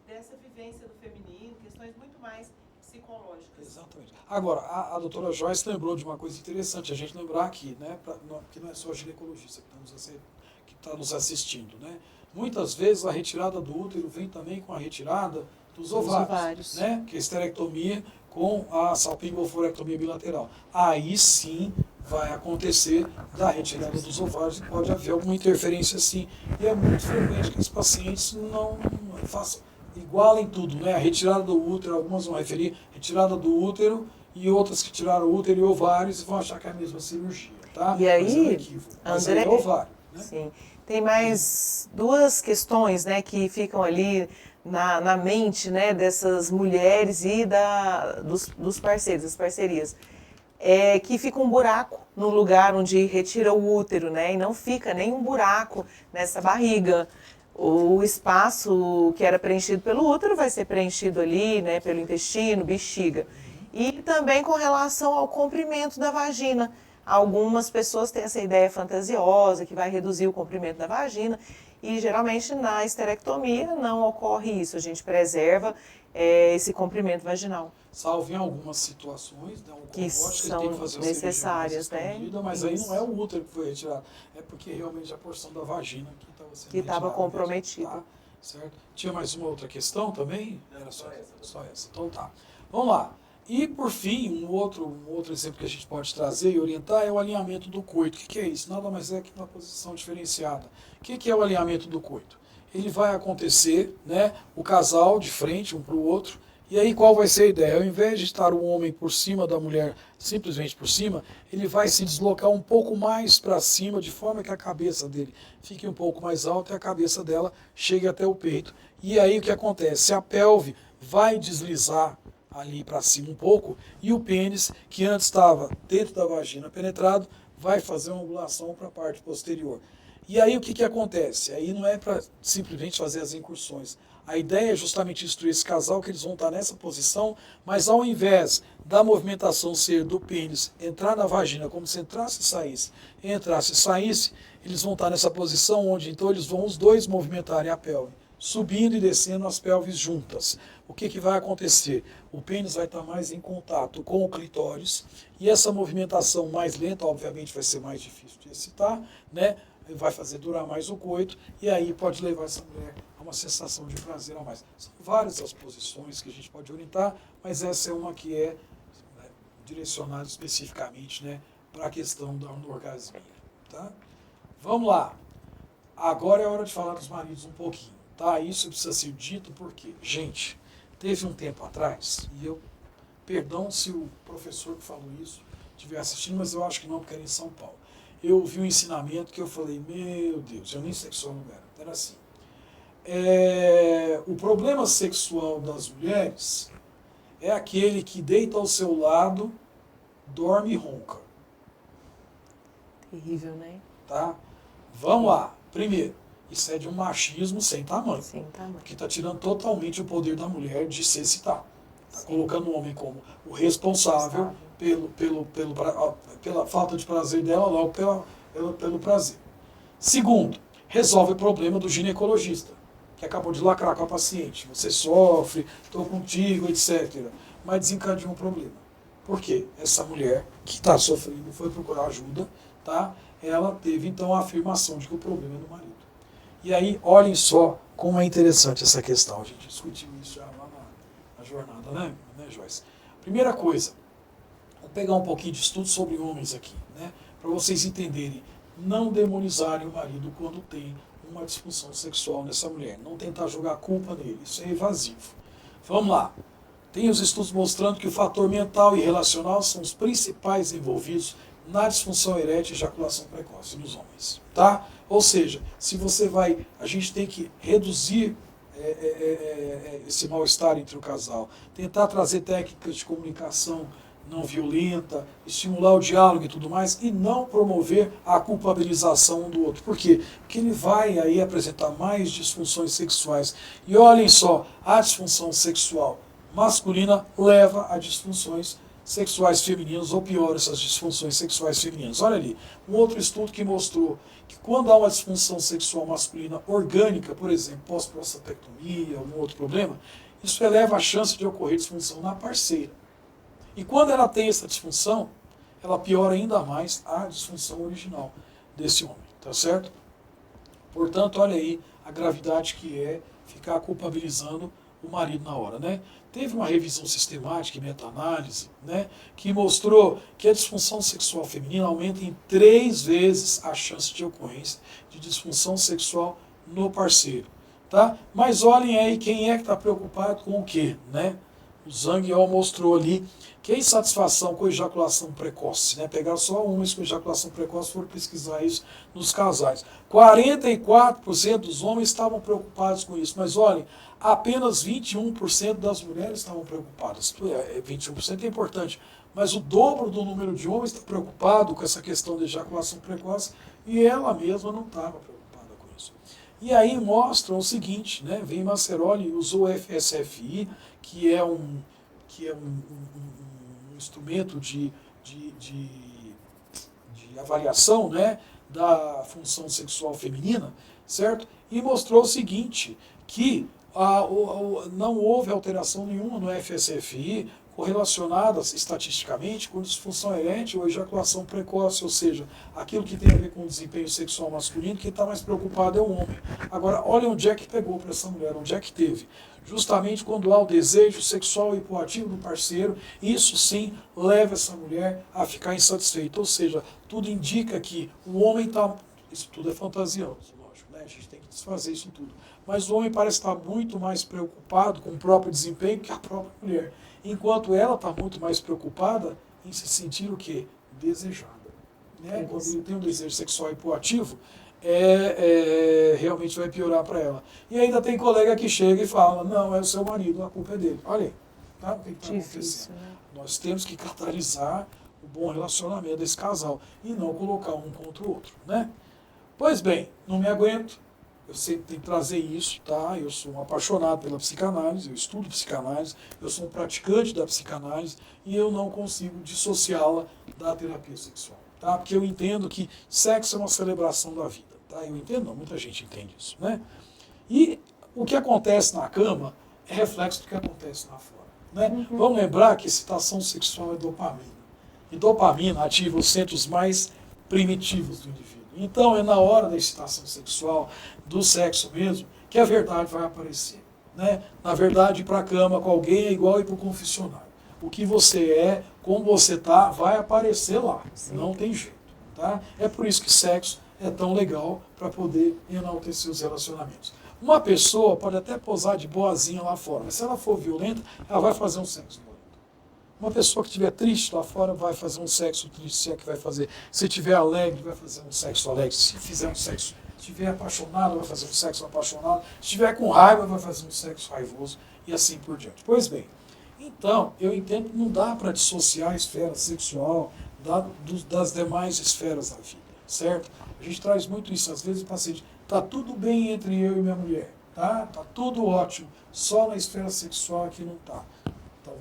dessa vivência do feminino, questões muito mais psicológicas. Exatamente. Agora, a doutora Joyce lembrou de uma coisa interessante, a gente lembrar aqui, né? Porque não é só a ginecologista que está nos assistindo, né? Muitas vezes a retirada do útero vem também com a retirada dos ovários, né? Que é a esterectomia com a salpingoforectomia bilateral. Aí sim vai acontecer da retirada dos ovários e pode haver alguma interferência sim. E é muito frequente que os pacientes não façam, igualem tudo, né? A retirada do útero, algumas vão referir retirada do útero e outras que tiraram o útero e ovários e vão achar que é a mesma cirurgia, tá? E aí, mas é um equívoco. Mas André, aí é ovário, né? Sim. Tem mais duas questões, né, que ficam ali na mente, né, dessas mulheres e dos parceiros, das parcerias. É que fica um buraco no lugar onde retira o útero, né, e não fica nenhum buraco nessa barriga. O espaço que era preenchido pelo útero vai ser preenchido ali, né, pelo intestino, bexiga. E também com relação ao comprimento da vagina. Algumas pessoas têm essa ideia fantasiosa que vai reduzir o comprimento da vagina e geralmente na esterectomia não ocorre isso, a gente preserva esse comprimento vaginal. Salvo em algumas situações, né, que são necessárias, né? Mas aí não é o útero que foi retirado, é porque realmente a porção da vagina que estava sendo retirada. Que estava comprometida. Tá, certo? Tinha mais uma outra questão também? Era só essa. Então tá. Vamos lá. E, por fim, um outro exemplo que a gente pode trazer e orientar é o alinhamento do coito. O que é isso? Nada mais é que uma posição diferenciada. O que é o alinhamento do coito? Ele vai acontecer, né, o casal de frente um para o outro, E aí qual vai ser a ideia? Ao invés de estar o homem por cima da mulher, simplesmente por cima, ele vai se deslocar um pouco mais para cima, de forma que a cabeça dele fique um pouco mais alta e a cabeça dela chegue até o peito. E aí o que acontece? A pelve vai deslizar ali para cima um pouco e o pênis, que antes estava dentro da vagina penetrado, vai fazer uma angulação para a parte posterior. E aí o que acontece? Aí não é para simplesmente fazer as incursões. A ideia é justamente instruir esse casal que eles vão estar nessa posição, mas ao invés da movimentação ser do pênis entrar na vagina, como se entrasse e saísse, eles vão estar nessa posição onde então eles vão os dois movimentarem a pelve, subindo e descendo as pelves juntas. O que vai acontecer? O pênis vai estar mais em contato com o clitóris e essa movimentação mais lenta, obviamente, vai ser mais difícil de excitar, né? Vai fazer durar mais o coito e aí pode levar essa mulher a uma sensação de prazer a mais. São várias as posições que a gente pode orientar, mas essa é uma que é, né, direcionada especificamente, né, para a questão da orgasmia. Tá? Vamos lá. Agora é hora de falar dos maridos um pouquinho. Tá? Isso precisa ser dito porque, gente, teve um tempo atrás, e eu, perdão se o professor que falou isso estiver assistindo, mas eu acho que não, porque era em São Paulo. Eu ouvi um ensinamento que eu falei, meu Deus, eu nem sei que sou mulher. Era assim. O problema sexual das mulheres é aquele que deita ao seu lado, dorme e ronca. Terrível, né? Tá? Vamos lá. Primeiro, isso é de um machismo sem tamanho. Sem tamanho. Que está tirando totalmente o poder da mulher de se excitar. Está colocando o homem como o responsável pela falta de prazer dela, logo pelo prazer. Segundo, resolve o problema do ginecologista, que acabou de lacrar com a paciente. Você sofre, estou contigo, etc. Mas desencadeou um problema. Por quê? Essa mulher que está sofrendo foi procurar ajuda, tá? Ela teve então a afirmação de que o problema é do marido. E aí, olhem só como é interessante essa questão. A gente discutiu isso já lá na jornada, né, Joyce? Primeira coisa, vou pegar um pouquinho de estudo sobre homens aqui, né, para vocês entenderem. Não demonizarem o marido quando tem uma disfunção sexual nessa mulher. Não tentar jogar culpa nele. Isso é evasivo. Vamos lá. Tem os estudos mostrando que o fator mental e relacional são os principais envolvidos na disfunção erétil e ejaculação precoce nos homens. Tá? Ou seja, se você vai... A gente tem que reduzir esse mal-estar entre o casal. Tentar trazer técnicas de comunicação não violenta, estimular o diálogo e tudo mais, e não promover a culpabilização um do outro. Por quê? Porque ele vai aí apresentar mais disfunções sexuais. E olhem só, a disfunção sexual masculina leva a disfunções sexuais femininas, ou pior, essas disfunções sexuais femininas. Olha ali, um outro estudo que mostrou que quando há uma disfunção sexual masculina orgânica, por exemplo, pós-prostatectomia, algum outro problema, isso eleva a chance de ocorrer disfunção na parceira. E quando ela tem essa disfunção, ela piora ainda mais a disfunção original desse homem, tá certo? Portanto, olha aí a gravidade que é ficar culpabilizando o marido na hora, né? Teve uma revisão sistemática e meta-análise, né, que mostrou que a disfunção sexual feminina aumenta em 3 vezes a chance de ocorrência de disfunção sexual no parceiro, tá? Mas olhem aí quem é que está preocupado com o quê, né? O Zhang Yao mostrou ali que a insatisfação com ejaculação precoce, né? Pegar só homens com ejaculação precoce, foram pesquisar isso nos casais. 44% dos homens estavam preocupados com isso, mas olhem, apenas 21% das mulheres estavam preocupadas. 21% é importante, mas o dobro do número de homens está preocupado com essa questão de ejaculação precoce e ela mesma não estava preocupada com isso. E aí mostram o seguinte, né? Vem Maceroli e usou o FSFI, que é um instrumento de avaliação, né, da função sexual feminina, certo? E mostrou o seguinte, que não houve alteração nenhuma no FSFI correlacionadas estatisticamente com disfunção erétil ou ejaculação precoce, ou seja, aquilo que tem a ver com o desempenho sexual masculino, quem está mais preocupado é o homem. Agora, olha onde é que pegou para essa mulher, onde é que teve. Justamente quando há o desejo sexual hipoativo do parceiro, isso sim leva essa mulher a ficar insatisfeita, ou seja, tudo indica que o homem está... Isso tudo é fantasioso, lógico, né? A gente tem que desfazer isso tudo. mas o homem parece estar muito mais preocupado com o próprio desempenho que a própria mulher. Enquanto ela está muito mais preocupada em se sentir o quê? Desejada. Né? Quando ele tem um desejo sexual hipoativo, realmente vai piorar para ela. E ainda tem colega que chega e fala, não, é o seu marido, a culpa é dele. Olha aí, tá? O que está acontecendo? Né? Nós temos que catalisar o bom relacionamento desse casal e não colocar um contra o outro, né? Pois bem, não me aguento, eu sempre tenho que trazer isso, tá? Eu sou um apaixonado pela psicanálise, eu estudo psicanálise, eu sou um praticante da psicanálise e eu não consigo dissociá-la da terapia sexual, tá? Porque eu entendo que sexo é uma celebração da vida, tá? Eu entendo, não, muita gente entende isso, né? E o que acontece na cama é reflexo do que acontece lá fora, né? Vamos lembrar que excitação sexual é dopamina. E dopamina ativa os centros mais primitivos do indivíduo. Então é na hora da excitação sexual, do sexo mesmo, que a verdade vai aparecer. Né? Na verdade, ir para a cama com alguém é igual ir para o confessionário. O que você é, como você está, vai aparecer lá. Sim. Não tem jeito. Tá? É por isso que sexo é tão legal para poder enaltecer os relacionamentos. Uma pessoa pode até posar de boazinha lá fora, mas se ela for violenta, ela vai fazer um sexo violento. Uma pessoa que estiver triste lá fora vai fazer um sexo triste, se é que vai fazer. Se estiver alegre, vai fazer um sexo alegre. Se fizer um sexo, se estiver apaixonado, vai fazer um sexo apaixonado. Se estiver com raiva, vai fazer um sexo raivoso e assim por diante. Pois bem, então, eu entendo que não dá para dissociar a esfera sexual das demais esferas da vida, certo? A gente traz muito isso. Às vezes o paciente, está tudo bem entre eu e minha mulher, tá? Está tudo ótimo, só na esfera sexual aqui não está. Então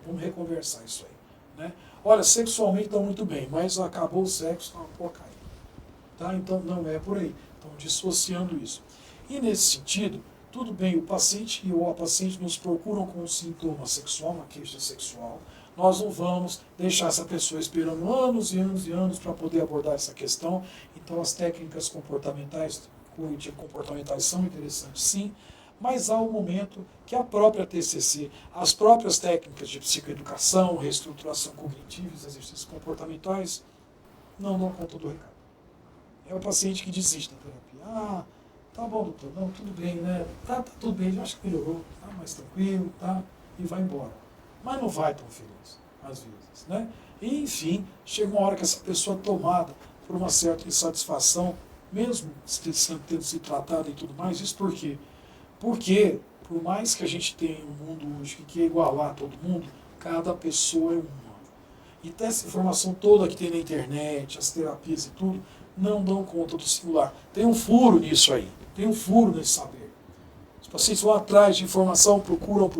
vamos reconversar isso aí. Né? Olha, sexualmente está muito bem, mas acabou o sexo, está uma porcaria. Tá? Então não é por aí. Estão dissociando isso. E nesse sentido, tudo bem, o paciente ou a paciente nos procuram com um sintoma sexual, uma queixa sexual. Nós não vamos deixar essa pessoa esperando anos e anos e anos para poder abordar essa questão. Então as técnicas comportamentais, comportamentais são interessantes sim, mas há um momento que a própria TCC, as próprias técnicas de psicoeducação, reestruturação cognitiva, exercícios comportamentais, não dão conta do recado. É o paciente que desiste da terapia. Ah, tá bom, doutor, não, tudo bem, né? Tá tudo bem, já acho que melhorou, tá mais tranquilo, tá? E vai embora. Mas não vai tão feliz, às vezes, né? E, enfim, chega uma hora que essa pessoa é tomada por uma certa insatisfação, mesmo tendo se tratado e tudo mais. Isso por quê? Porque, por mais que a gente tenha um mundo hoje que quer igualar todo mundo, cada pessoa é uma. E essa informação toda que tem na internet, as terapias e tudo, não dão conta do singular. Tem um furo nisso aí, tem um furo nesse saber. Os pacientes vão atrás de informação, procuram,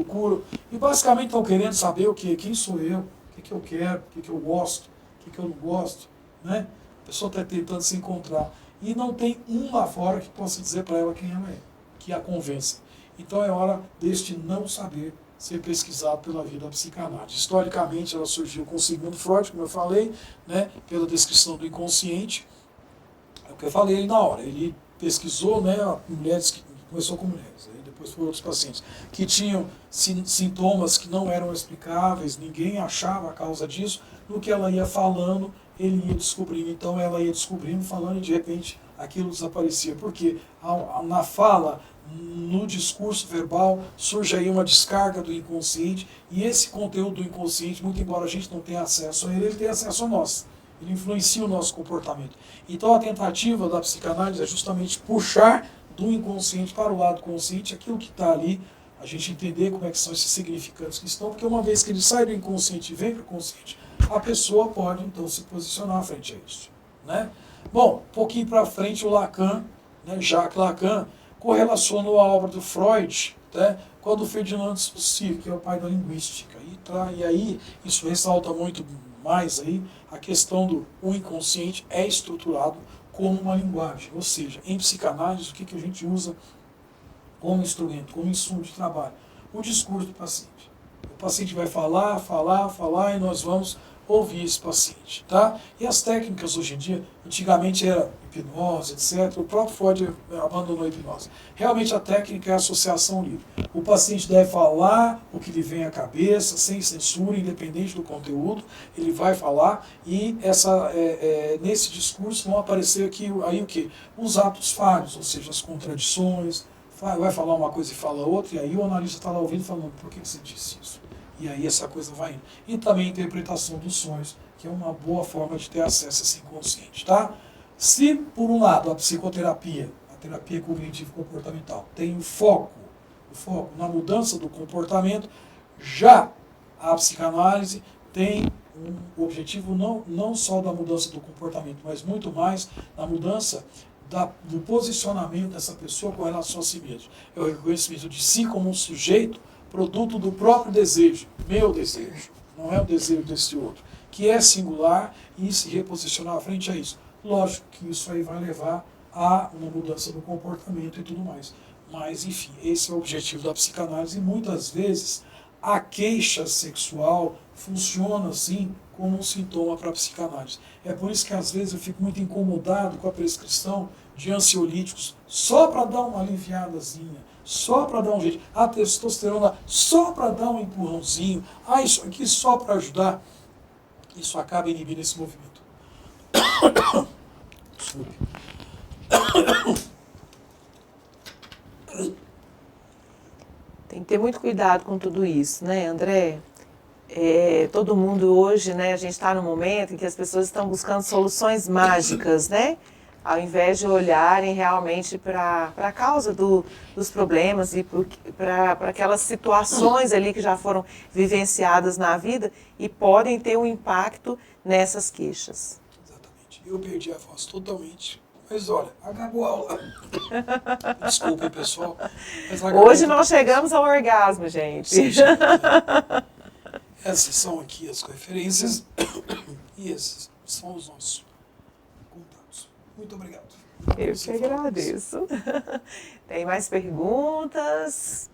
e basicamente estão querendo saber o quê? Quem sou eu? O que eu quero? O que eu gosto? O que eu não gosto? Né? A pessoa está tentando se encontrar. E não tem um lá fora que possa dizer para ela quem ela é, que a convença. Então é hora deste não saber ser pesquisado pela vida da psicanálise. Historicamente ela surgiu com o Sigmund Freud, como eu falei, né, pela descrição do inconsciente. É o que eu falei ali na hora. Ele pesquisou, né, mulheres que começou com mulheres, aí depois foram outros pacientes que tinham sintomas que não eram explicáveis, ninguém achava a causa disso. No que ela ia falando, ele ia descobrindo. Então ela ia descobrindo, falando, e de repente aquilo desaparecia. Porque na fala, no discurso verbal, surge aí uma descarga do inconsciente, e esse conteúdo do inconsciente, muito embora a gente não tenha acesso a ele, ele tem acesso a nós. Ele influencia o nosso comportamento. Então a tentativa da psicanálise é justamente puxar do inconsciente para o lado consciente aquilo que está ali, a gente entender como é que são esses significantes que estão, porque uma vez que ele sai do inconsciente e vem para o consciente, a pessoa pode então se posicionar frente a isso. Né? Bom, um pouquinho para frente o Lacan, né, Jacques Lacan, correlaciona a obra do Freud, né, com a do Ferdinand de Saussure, que é o pai da linguística. E aí isso ressalta muito mais aí a questão do o inconsciente é estruturado como uma linguagem, ou seja, em psicanálise o que a gente usa como instrumento, como insumo de trabalho? O discurso do paciente. O paciente vai falar, e nós vamos ouvir esse paciente. Tá? E as técnicas hoje em dia, antigamente era hipnose, etc. O próprio Freud abandonou a hipnose. Realmente a técnica é a associação livre. O paciente deve falar o que lhe vem à cabeça, sem censura, independente do conteúdo, ele vai falar e nesse discurso vão aparecer aqui aí o quê? Os atos falhos, ou seja, as contradições, vai falar uma coisa e fala outra, e aí o analista está lá ouvindo e falando, por que você disse isso? E aí essa coisa vai indo. E também a interpretação dos sonhos, que é uma boa forma de ter acesso a esse inconsciente, tá? Se, por um lado, a psicoterapia, a terapia cognitivo-comportamental, tem o foco na mudança do comportamento, já a psicanálise tem um objetivo não só da mudança do comportamento, mas muito mais na mudança do posicionamento dessa pessoa com relação a si mesmo. É o reconhecimento de si como um sujeito, produto do próprio desejo, meu desejo, não é o desejo desse outro, que é singular, e se reposicionar frente a isso. Lógico que isso aí vai levar a uma mudança do comportamento e tudo mais. Mas, enfim, esse é o objetivo da psicanálise, e muitas vezes a queixa sexual funciona assim como um sintoma para a psicanálise. É por isso que às vezes eu fico muito incomodado com a prescrição de ansiolíticos só para dar uma aliviadazinha, só para dar um jeito. A testosterona só para dar um empurrãozinho. Isso aqui só para ajudar. Isso acaba inibindo esse movimento. Desculpe. Tem que ter muito cuidado com tudo isso, né, André? Todo mundo hoje, né, a gente está num momento em que as pessoas estão buscando soluções mágicas, né? Ao invés de olharem realmente para a causa dos problemas e para aquelas situações ali que já foram vivenciadas na vida e podem ter um impacto nessas queixas. Exatamente. Eu perdi a voz totalmente. Mas olha, acabou a aula. Desculpa, pessoal. Mas hoje nós chegamos ao orgasmo, gente. Sim, essas são aqui as referências e esses são os nossos contatos. Muito obrigado. Eu que agradeço. Tem mais perguntas?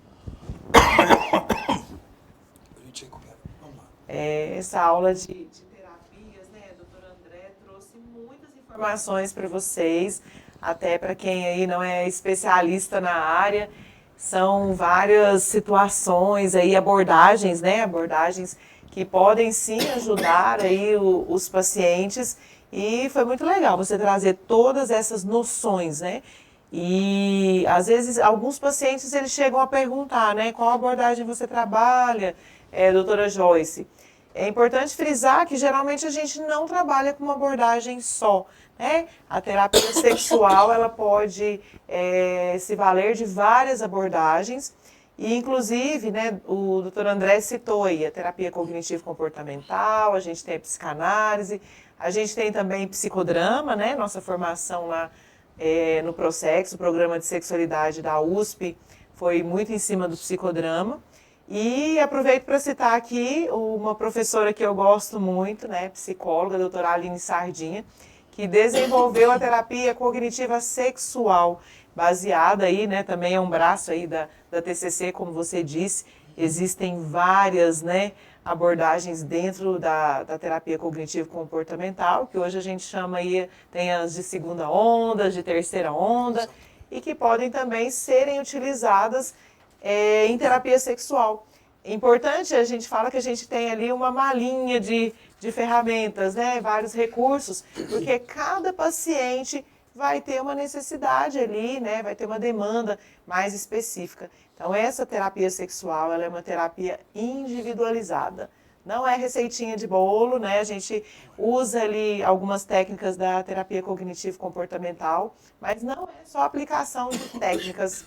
A gente recupera. Vamos lá. Essa aula de terapias, né, doutor André, trouxe muitas informações para vocês, até para quem aí não é especialista na área. São várias situações aí, abordagens, né? Abordagens que podem sim ajudar aí os pacientes. E foi muito legal você trazer todas essas noções, né? E às vezes alguns pacientes eles chegam a perguntar, né? Qual abordagem você trabalha, doutora Joyce? É importante frisar que geralmente a gente não trabalha com uma abordagem só, né? A terapia sexual ela pode se valer de várias abordagens e inclusive, né, o doutor André citou aí a terapia cognitivo-comportamental, a gente tem a psicanálise, a gente tem também psicodrama, né? Nossa formação lá no Prosex, o programa de sexualidade da USP, foi muito em cima do psicodrama. E aproveito para citar aqui uma professora que eu gosto muito, né, psicóloga, a doutora Aline Sardinha, que desenvolveu a terapia cognitiva sexual, baseada aí, né, também é um braço aí da TCC, como você disse, existem várias, né, abordagens dentro da terapia cognitivo-comportamental, que hoje a gente chama aí, tem as de segunda onda, de terceira onda, e que podem também serem utilizadas em terapia sexual. É importante, a gente fala que a gente tem ali uma malinha de ferramentas, né? Vários recursos, porque cada paciente vai ter uma necessidade ali, né? Vai ter uma demanda mais específica. Então, essa terapia sexual, ela é uma terapia individualizada. Não é receitinha de bolo, né? A gente usa ali algumas técnicas da terapia cognitivo-comportamental, mas não é só aplicação de técnicas.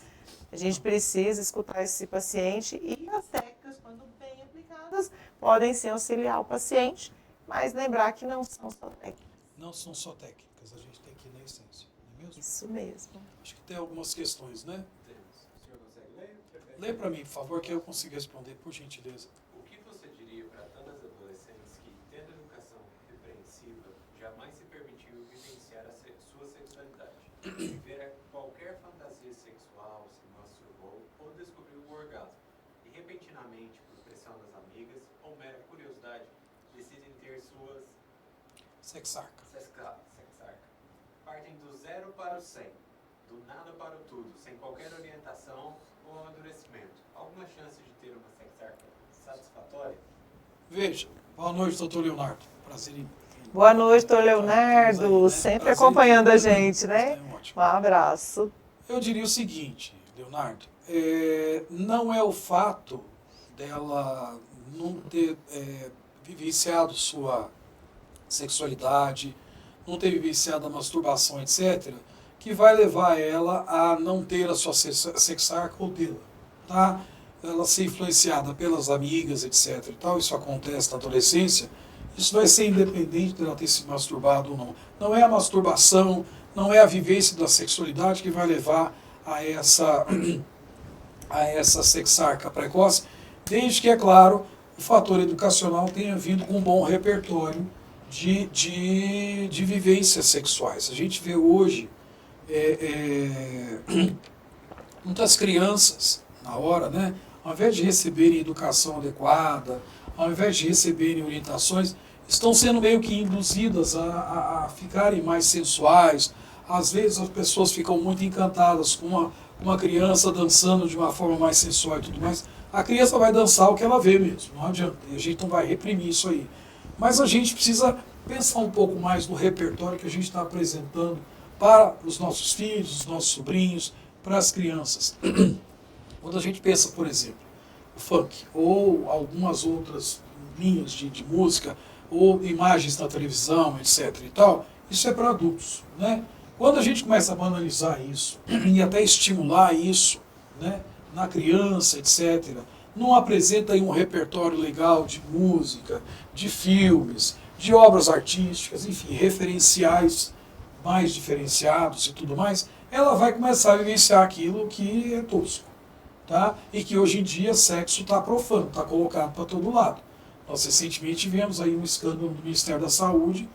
A gente precisa escutar esse paciente e as técnicas, quando bem aplicadas, podem ser auxiliar o paciente, mas lembrar que não são só técnicas. Não são só técnicas, a gente tem que ir na essência, não é mesmo? Isso mesmo. Acho que tem algumas questões, né? Temos. O senhor consegue ler? Lê para mim, por favor, que eu consigo responder, por gentileza. O que você diria para tantas adolescentes que, tendo educação repreensiva, jamais se permitiu vivenciar sua sexualidade? Ver qualquer fantasia sexual, se masturbou ou descobriu o orgasmo, e repentinamente, por pressão das amigas ou mera curiosidade, decidem ter suas Sexarca. sexarca. Partem do 0 para o 100, do nada para o tudo, sem qualquer orientação ou amadurecimento. Alguma chance de ter uma sexarca satisfatória? Veja, boa noite, doutor Leonardo. Prazer em... Boa noite, doutor Leonardo, Aí, né? sempre Prazer acompanhando em... a gente, né? É ótimo. Um abraço. Eu diria o seguinte, Leonardo, não é o fato dela não ter vivenciado sua sexualidade, não ter vivenciado a masturbação, etc., que vai levar ela a não ter a sua sexarca ou tê-la, tá? Ela ser influenciada pelas amigas, etc. e tal, isso acontece na adolescência, isso vai ser independente dela ter se masturbado ou não. Não é a masturbação, não é a vivência da sexualidade que vai levar a essa sexarca precoce, desde que, é claro, o fator educacional tenha vindo com um bom repertório de vivências sexuais. A gente vê hoje muitas crianças, na hora, né, ao invés de receberem educação adequada, ao invés de receberem orientações, estão sendo meio que induzidas a ficarem mais sensuais. Às vezes as pessoas ficam muito encantadas com uma criança dançando de uma forma mais sensual e tudo mais. A criança vai dançar o que ela vê mesmo, não adianta. E a gente não vai reprimir isso aí. Mas a gente precisa pensar um pouco mais no repertório que a gente está apresentando para os nossos filhos, os nossos sobrinhos, para as crianças. Quando a gente pensa, por exemplo, o funk, ou algumas outras linhas de música, ou imagens na televisão, etc. e tal, isso é para adultos, né? Quando a gente começa a banalizar isso e até estimular isso, né, na criança, etc., não apresenta aí um repertório legal de música, de filmes, de obras artísticas, enfim, referenciais mais diferenciados e tudo mais, ela vai começar a vivenciar aquilo que é tosco, tá? E que hoje em dia sexo está profano, está colocado para todo lado. Nós recentemente tivemos aí um escândalo do Ministério da Saúde,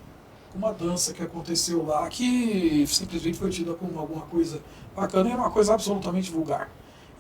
uma dança que aconteceu lá, que simplesmente foi tida como alguma coisa bacana e é uma coisa absolutamente vulgar.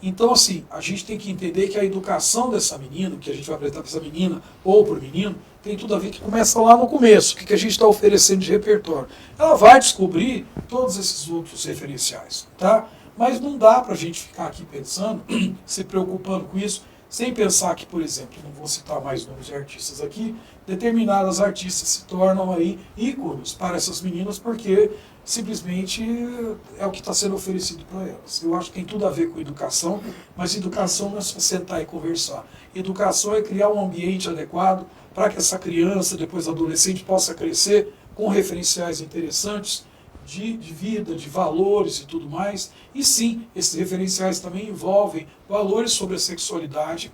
Então, assim, a gente tem que entender que a educação dessa menina, que a gente vai apresentar para essa menina ou para o menino, tem tudo a ver que começa lá no começo, o que a gente está oferecendo de repertório. Ela vai descobrir todos esses outros referenciais, tá? Mas não dá para a gente ficar aqui pensando, se preocupando com isso, sem pensar que, por exemplo, não vou citar mais nomes de artistas aqui, determinadas artistas se tornam aí ícones para essas meninas porque simplesmente é o que está sendo oferecido para elas. Eu acho que tem tudo a ver com educação, mas educação não é só sentar e conversar. Educação é criar um ambiente adequado para que essa criança, depois adolescente, possa crescer com referenciais interessantes de vida, de valores e tudo mais. E sim, esses referenciais também envolvem valores sobre a sexualidade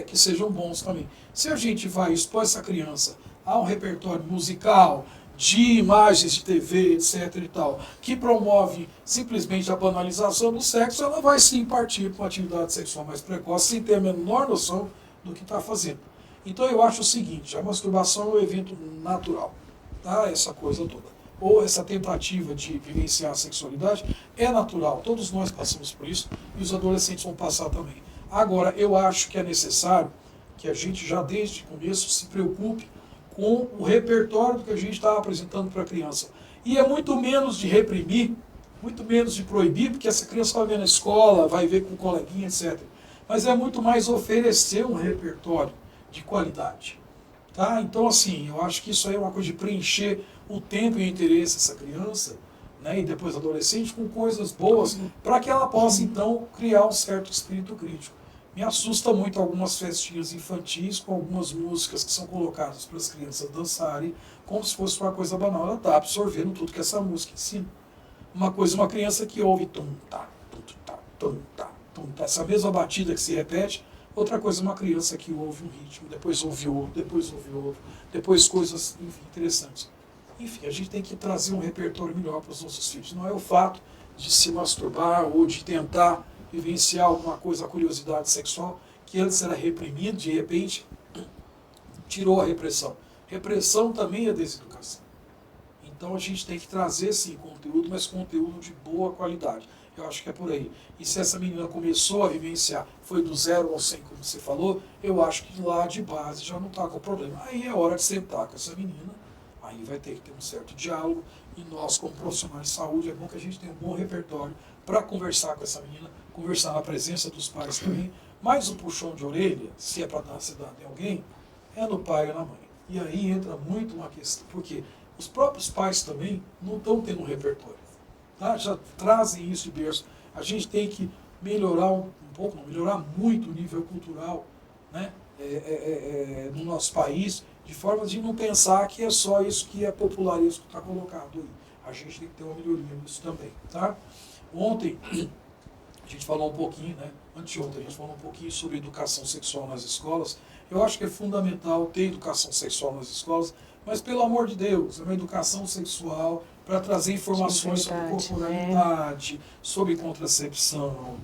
que sejam bons também. Se a gente vai expor essa criança a um repertório musical, de imagens de TV, etc. e tal, que promove simplesmente a banalização do sexo, ela vai sim partir para uma atividade sexual mais precoce, sem ter a menor noção do que está fazendo. Então eu acho o seguinte, a masturbação é um evento natural, tá? Essa coisa toda. Ou essa tentativa de vivenciar a sexualidade é natural, todos nós passamos por isso e os adolescentes vão passar também. Agora, eu acho que é necessário que a gente já desde o começo se preocupe com o repertório que a gente está apresentando para a criança. E é muito menos de reprimir, muito menos de proibir, porque essa criança vai ver na escola, vai ver com o coleguinha, etc. Mas é muito mais oferecer um repertório de qualidade. Tá? Então, assim, eu acho que isso aí é uma coisa de preencher o tempo e o interesse dessa criança, né, e depois adolescente, com coisas boas, para que ela possa, então, criar um certo espírito crítico. Me assusta muito algumas festinhas infantis com algumas músicas que são colocadas para as crianças dançarem como se fosse uma coisa banal. Ela está absorvendo tudo que essa música ensina. Uma coisa, uma criança que ouve tum, tá, tum, tá, tum, tá, tum, tá, essa mesma batida que se repete. Outra coisa, uma criança que ouve um ritmo, depois ouve outro, depois coisas, enfim, interessantes. Enfim, a gente tem que trazer um repertório melhor para os nossos filhos. Não é o fato de se masturbar ou de tentar vivenciar alguma coisa, a curiosidade sexual, que antes era reprimido, de repente tirou a repressão. Repressão também é deseducação. Então a gente tem que trazer sim conteúdo, mas conteúdo de boa qualidade. Eu acho que é por aí. E se essa menina começou a vivenciar, foi do 0 ao 100, como você falou, eu acho que lá de base já não está com problema. Aí é hora de sentar com essa menina, aí vai ter que ter um certo diálogo, e nós, como profissionais de saúde, é bom que a gente tenha um bom repertório para conversar com essa menina, conversar na presença dos pais também, mas o puxão de orelha, se é para dar ansiedade em alguém, é no pai ou na mãe. E aí entra muito uma questão, porque os próprios pais também não estão tendo um repertório. Tá? Já trazem isso de berço. a gente tem que melhorar um pouco, não, melhorar muito o nível cultural, né, no nosso país, de forma de não pensar que é só isso que é popularesco que está colocado aí. A gente tem que ter uma melhoria nisso também, tá? Ontem a gente falou um pouquinho, né? Anteontem a gente falou um pouquinho sobre educação sexual nas escolas. Eu acho que é fundamental ter educação sexual nas escolas, mas pelo amor de Deus, é uma educação sexual para trazer informações sobre corporalidade, sobre contracepção,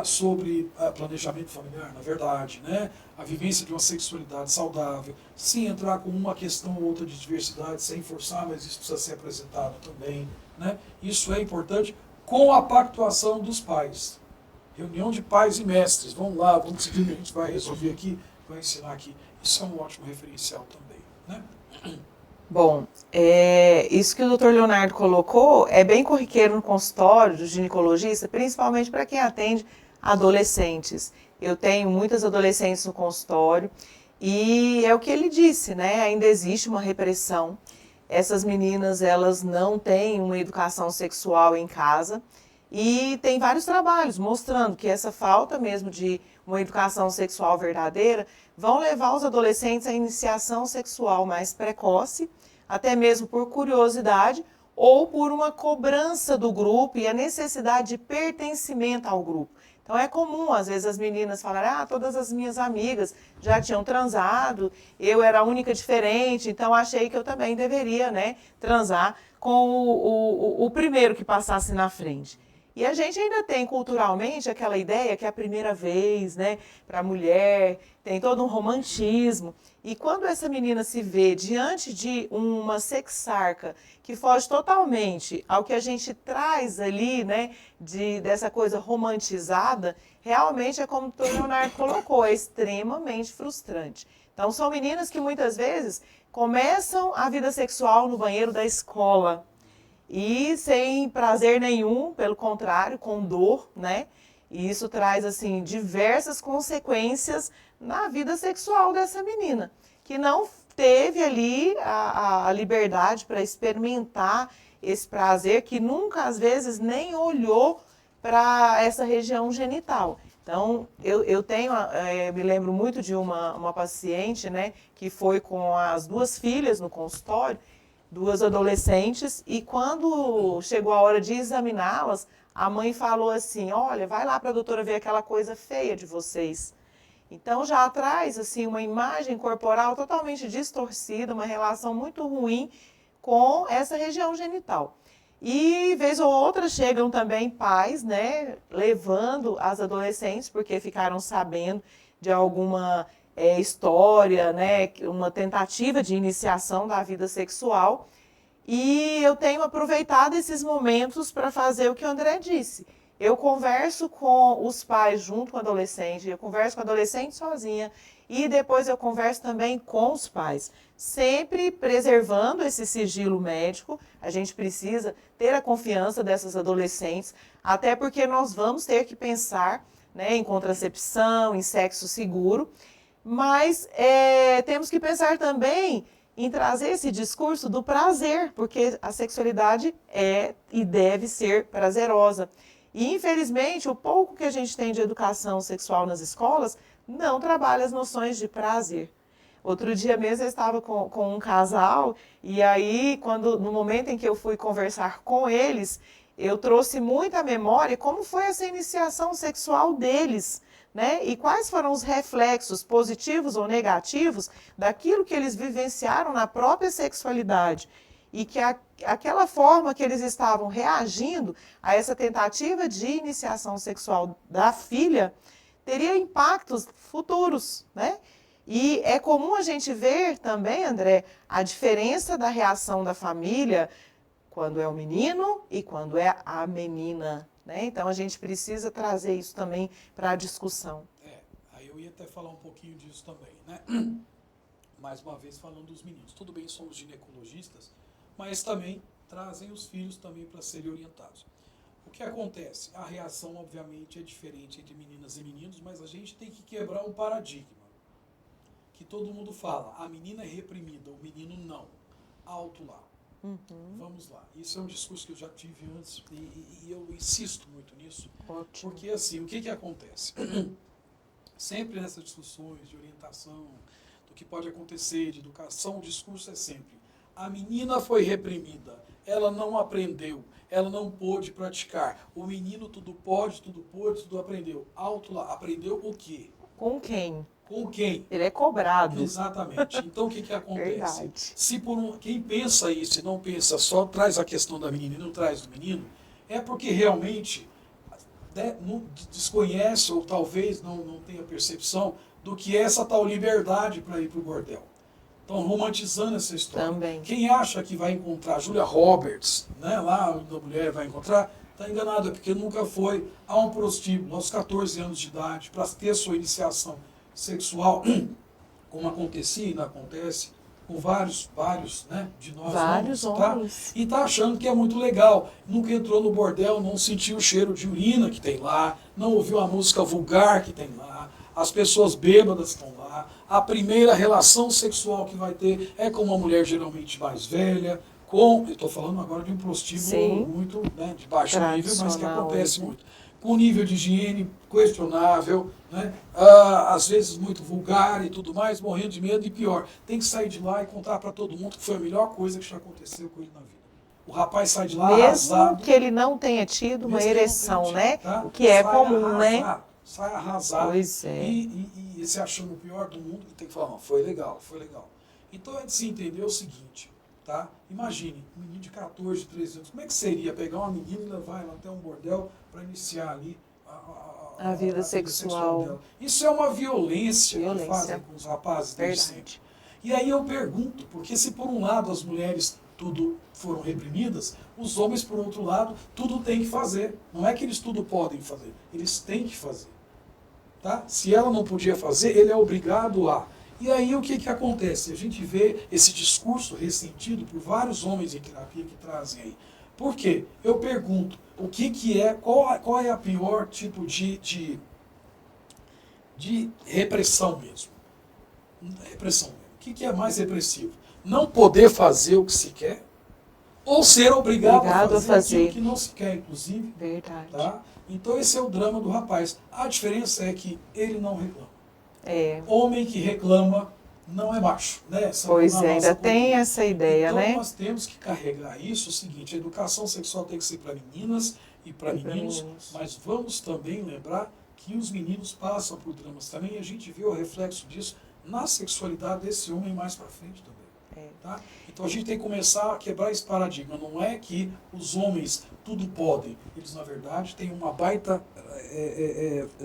sobre planejamento familiar, na verdade, né? A vivência de uma sexualidade saudável, sem entrar com uma questão ou outra de diversidade, sem forçar, mas isso precisa ser apresentado também, né? Isso é importante com a pactuação dos pais. Reunião de pais e mestres, vamos lá, vamos decidir o que a gente vai resolver aqui, vai ensinar aqui. Isso é um ótimo referencial também, né? Bom, isso que o Dr. Leonardo colocou é bem corriqueiro no consultório do ginecologista, principalmente para quem atende adolescentes. Eu tenho muitas adolescentes no consultório e é o que ele disse, né? Ainda existe uma repressão. Essas meninas, elas não têm uma educação sexual em casa e tem vários trabalhos mostrando que essa falta mesmo de uma educação sexual verdadeira vão levar os adolescentes à iniciação sexual mais precoce, até mesmo por curiosidade ou por uma cobrança do grupo e a necessidade de pertencimento ao grupo. Então é comum, às vezes, as meninas falarem, todas as minhas amigas já tinham transado, eu era a única diferente, então achei que eu também deveria, né, transar com o primeiro que passasse na frente. E a gente ainda tem culturalmente aquela ideia que é a primeira vez, né, para a mulher, tem todo um romantismo. E quando essa menina se vê diante de uma sexarca que foge totalmente ao que a gente traz ali, né, dessa coisa romantizada, realmente é como o Dr. Leonardo colocou, é extremamente frustrante. Então são meninas que muitas vezes começam a vida sexual no banheiro da escola, e sem prazer nenhum, pelo contrário, com dor, né? E isso traz, assim, diversas consequências na vida sexual dessa menina, que não teve ali a liberdade para experimentar esse prazer, que nunca, às vezes, nem olhou para essa região genital. Então, eu tenho, me lembro muito de uma paciente, né, que foi com as duas filhas no consultório, duas adolescentes, e quando chegou a hora de examiná-las, a mãe falou assim, olha, vai lá para a doutora ver aquela coisa feia de vocês. Então já traz assim, uma imagem corporal totalmente distorcida, uma relação muito ruim com essa região genital. E vez ou outra chegam também pais, né, levando as adolescentes, porque ficaram sabendo de alguma história, né, uma tentativa de iniciação da vida sexual. E eu tenho aproveitado esses momentos para fazer o que o André disse. Eu converso com os pais junto com o adolescente, eu converso com o adolescente sozinha e depois eu converso também com os pais. Sempre preservando esse sigilo médico, a gente precisa ter a confiança dessas adolescentes, até porque nós vamos ter que pensar, né, em contracepção, em sexo seguro, mas temos que pensar também em trazer esse discurso do prazer, porque a sexualidade é e deve ser prazerosa. E, infelizmente, o pouco que a gente tem de educação sexual nas escolas não trabalha as noções de prazer. Outro dia mesmo eu estava com um casal e aí, no momento em que eu fui conversar com eles, eu trouxe muita memória como foi essa iniciação sexual deles, né? E quais foram os reflexos positivos ou negativos daquilo que eles vivenciaram na própria sexualidade. E que aquela forma que eles estavam reagindo a essa tentativa de iniciação sexual da filha teria impactos futuros, né? E é comum a gente ver também, André, a diferença da reação da família quando é o menino e quando é a menina, né? Então a gente precisa trazer isso também para a discussão. Aí eu ia até falar um pouquinho disso também, né? Mais uma vez falando dos meninos. Tudo bem, somos ginecologistas, mas também trazem os filhos também para serem orientados. O que acontece? A reação, obviamente, é diferente entre meninas e meninos, mas a gente tem que quebrar um paradigma. Que todo mundo fala, a menina é reprimida, o menino não. Alto lá. Vamos lá. Isso é um discurso que eu já tive antes e eu insisto muito nisso. Ótimo. Porque, assim, o que acontece? Sempre nessas discussões de orientação, do que pode acontecer, de educação, o discurso é sempre: a menina foi reprimida, ela não aprendeu, ela não pôde praticar. O menino tudo pode, tudo aprendeu. Alto lá, aprendeu o quê? Com quem? Com quem? Ele é cobrado. Exatamente. Então, o que acontece? Verdade. Se quem pensa isso e não pensa só, traz a questão da menina e não traz do menino, é porque realmente não desconhece ou talvez não tenha percepção do que é essa tal liberdade para ir para o bordel. Estão romantizando essa história. Também. Quem acha que vai encontrar Julia Roberts, né, lá onde a mulher vai encontrar, está enganado, é porque nunca foi a um prostíbulo aos 14 anos de idade para ter sua iniciação sexual, como acontecia e ainda acontece com vários, né, de nós Vários homens. E está achando que é muito legal. Nunca entrou no bordel, não sentiu o cheiro de urina que tem lá, não ouviu a música vulgar que tem lá, as pessoas bêbadas estão lá, a primeira relação sexual que vai ter é com uma mulher geralmente mais velha, eu estou falando agora de um prostíbulo Sim. muito, né, de baixo nível, mas que acontece né? muito. Com nível de higiene questionável, né? Às vezes muito vulgar e tudo mais, morrendo de medo e pior. Tem que sair de lá e contar para todo mundo que foi a melhor coisa que já aconteceu com ele na vida. O rapaz sai de lá Mesmo arrasado. que ele não tenha tido uma ereção, né? Tá? O que é Sai comum, arrasado, né? Sai arrasado. Pois é. E se achando o pior do mundo e tem que falar, não, foi legal, foi legal. Então é de se entender o seguinte, tá? Imagine, um menino de 14, 13 anos, como é que seria pegar uma menina e levar ela até um bordel para iniciar ali a vida sexual dela? Isso é uma violência que fazem com os rapazes desde sempre. Verdade. E aí eu pergunto, porque se por um lado as mulheres tudo foram reprimidas, os homens, por outro lado, tudo tem que fazer. Não é que eles tudo podem fazer, eles têm que fazer. Tá? Se ela não podia fazer, ele é obrigado a. E aí o que acontece? A gente vê esse discurso ressentido por vários homens em terapia que trazem aí. Por quê? Eu pergunto, o que é, qual é a pior tipo de repressão mesmo? Repressão mesmo. O que é mais repressivo? Não poder fazer o que se quer ou ser obrigado a fazer aquilo que não se quer, inclusive. Verdade. Tá? Então esse é o drama do rapaz. A diferença é que ele não reclama. É. Homem que reclama não é macho, né? Pois é, ainda tem essa ideia, então, né? Então nós temos que carregar isso, o seguinte, a educação sexual tem que ser para meninas e para meninos, mas vamos também lembrar que os meninos passam por dramas também, e a gente vê o reflexo disso na sexualidade desse homem mais para frente também. Tá? Então a gente tem que começar a quebrar esse paradigma. Não é que os homens tudo podem. Eles, na verdade, têm uma baita...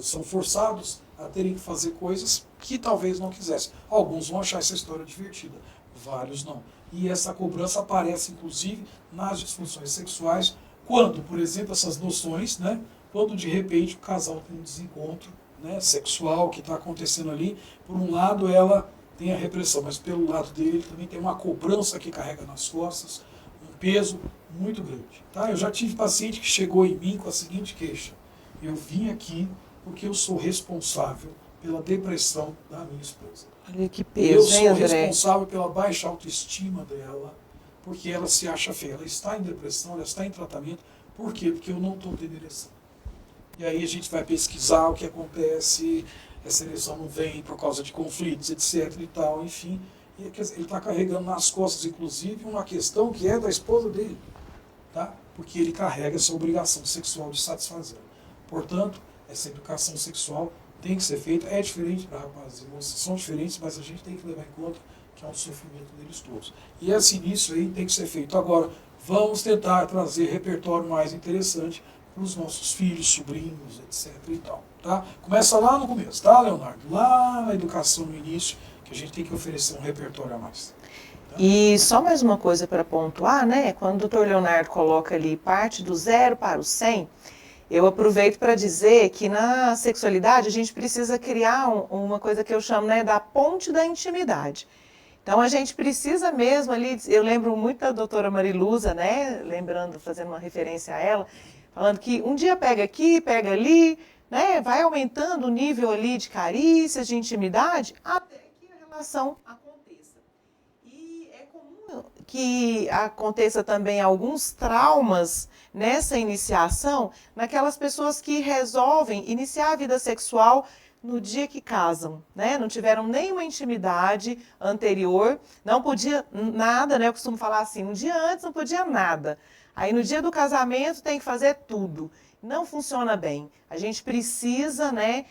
são forçados a terem que fazer coisas que talvez não quisessem. Alguns vão achar essa história divertida, vários não. E essa cobrança aparece, inclusive, nas disfunções sexuais, quando, por exemplo, essas noções, né, quando de repente o casal tem um desencontro, né, sexual que está acontecendo ali, por um lado ela tem a repressão, mas pelo lado dele ele também tem uma cobrança que carrega nas costas, um peso muito grande. Tá? Eu já tive paciente que chegou em mim com a seguinte queixa: eu vim aqui porque eu sou responsável pela depressão da minha esposa. Olha que peso, hein, André? Eu sou responsável pela baixa autoestima dela, porque ela se acha feia. Ela está em depressão, ela está em tratamento. Por quê? Porque eu não estou tendo ereção. E aí a gente vai pesquisar o que acontece, essa ereção não vem por causa de conflitos, etc. e tal, enfim. E ele está carregando nas costas, inclusive, uma questão que é da esposa dele. Tá? Porque ele carrega essa obrigação sexual de satisfazer. Portanto, essa educação sexual tem que ser feita. É diferente para rapazes e moças, são diferentes, mas a gente tem que levar em conta que é um sofrimento deles todos. E esse início aí tem que ser feito. Agora, vamos tentar trazer repertório mais interessante para os nossos filhos, sobrinhos, etc. e tal. Tá? Começa lá no começo, tá, Leonardo? Lá na educação no início, que a gente tem que oferecer um repertório a mais. E só mais uma coisa para pontuar, né? Quando o doutor Leonardo coloca ali parte do 0 para o 100, eu aproveito para dizer que na sexualidade a gente precisa criar uma coisa que eu chamo, né, da ponte da intimidade. Então a gente precisa mesmo ali, eu lembro muito da doutora Mariluza, né, lembrando, fazendo uma referência a ela, falando que um dia pega aqui, pega ali, né, vai aumentando o nível ali de carícias, de intimidade, até que a relação aconteça. E é comum que aconteça também alguns traumas nessa iniciação, naquelas pessoas que resolvem iniciar a vida sexual no dia que casam, né? Não tiveram nenhuma intimidade anterior, não podia nada, né? Eu costumo falar assim, um dia antes não podia nada. Aí no dia do casamento tem que fazer tudo. Não funciona bem. A gente precisa, né,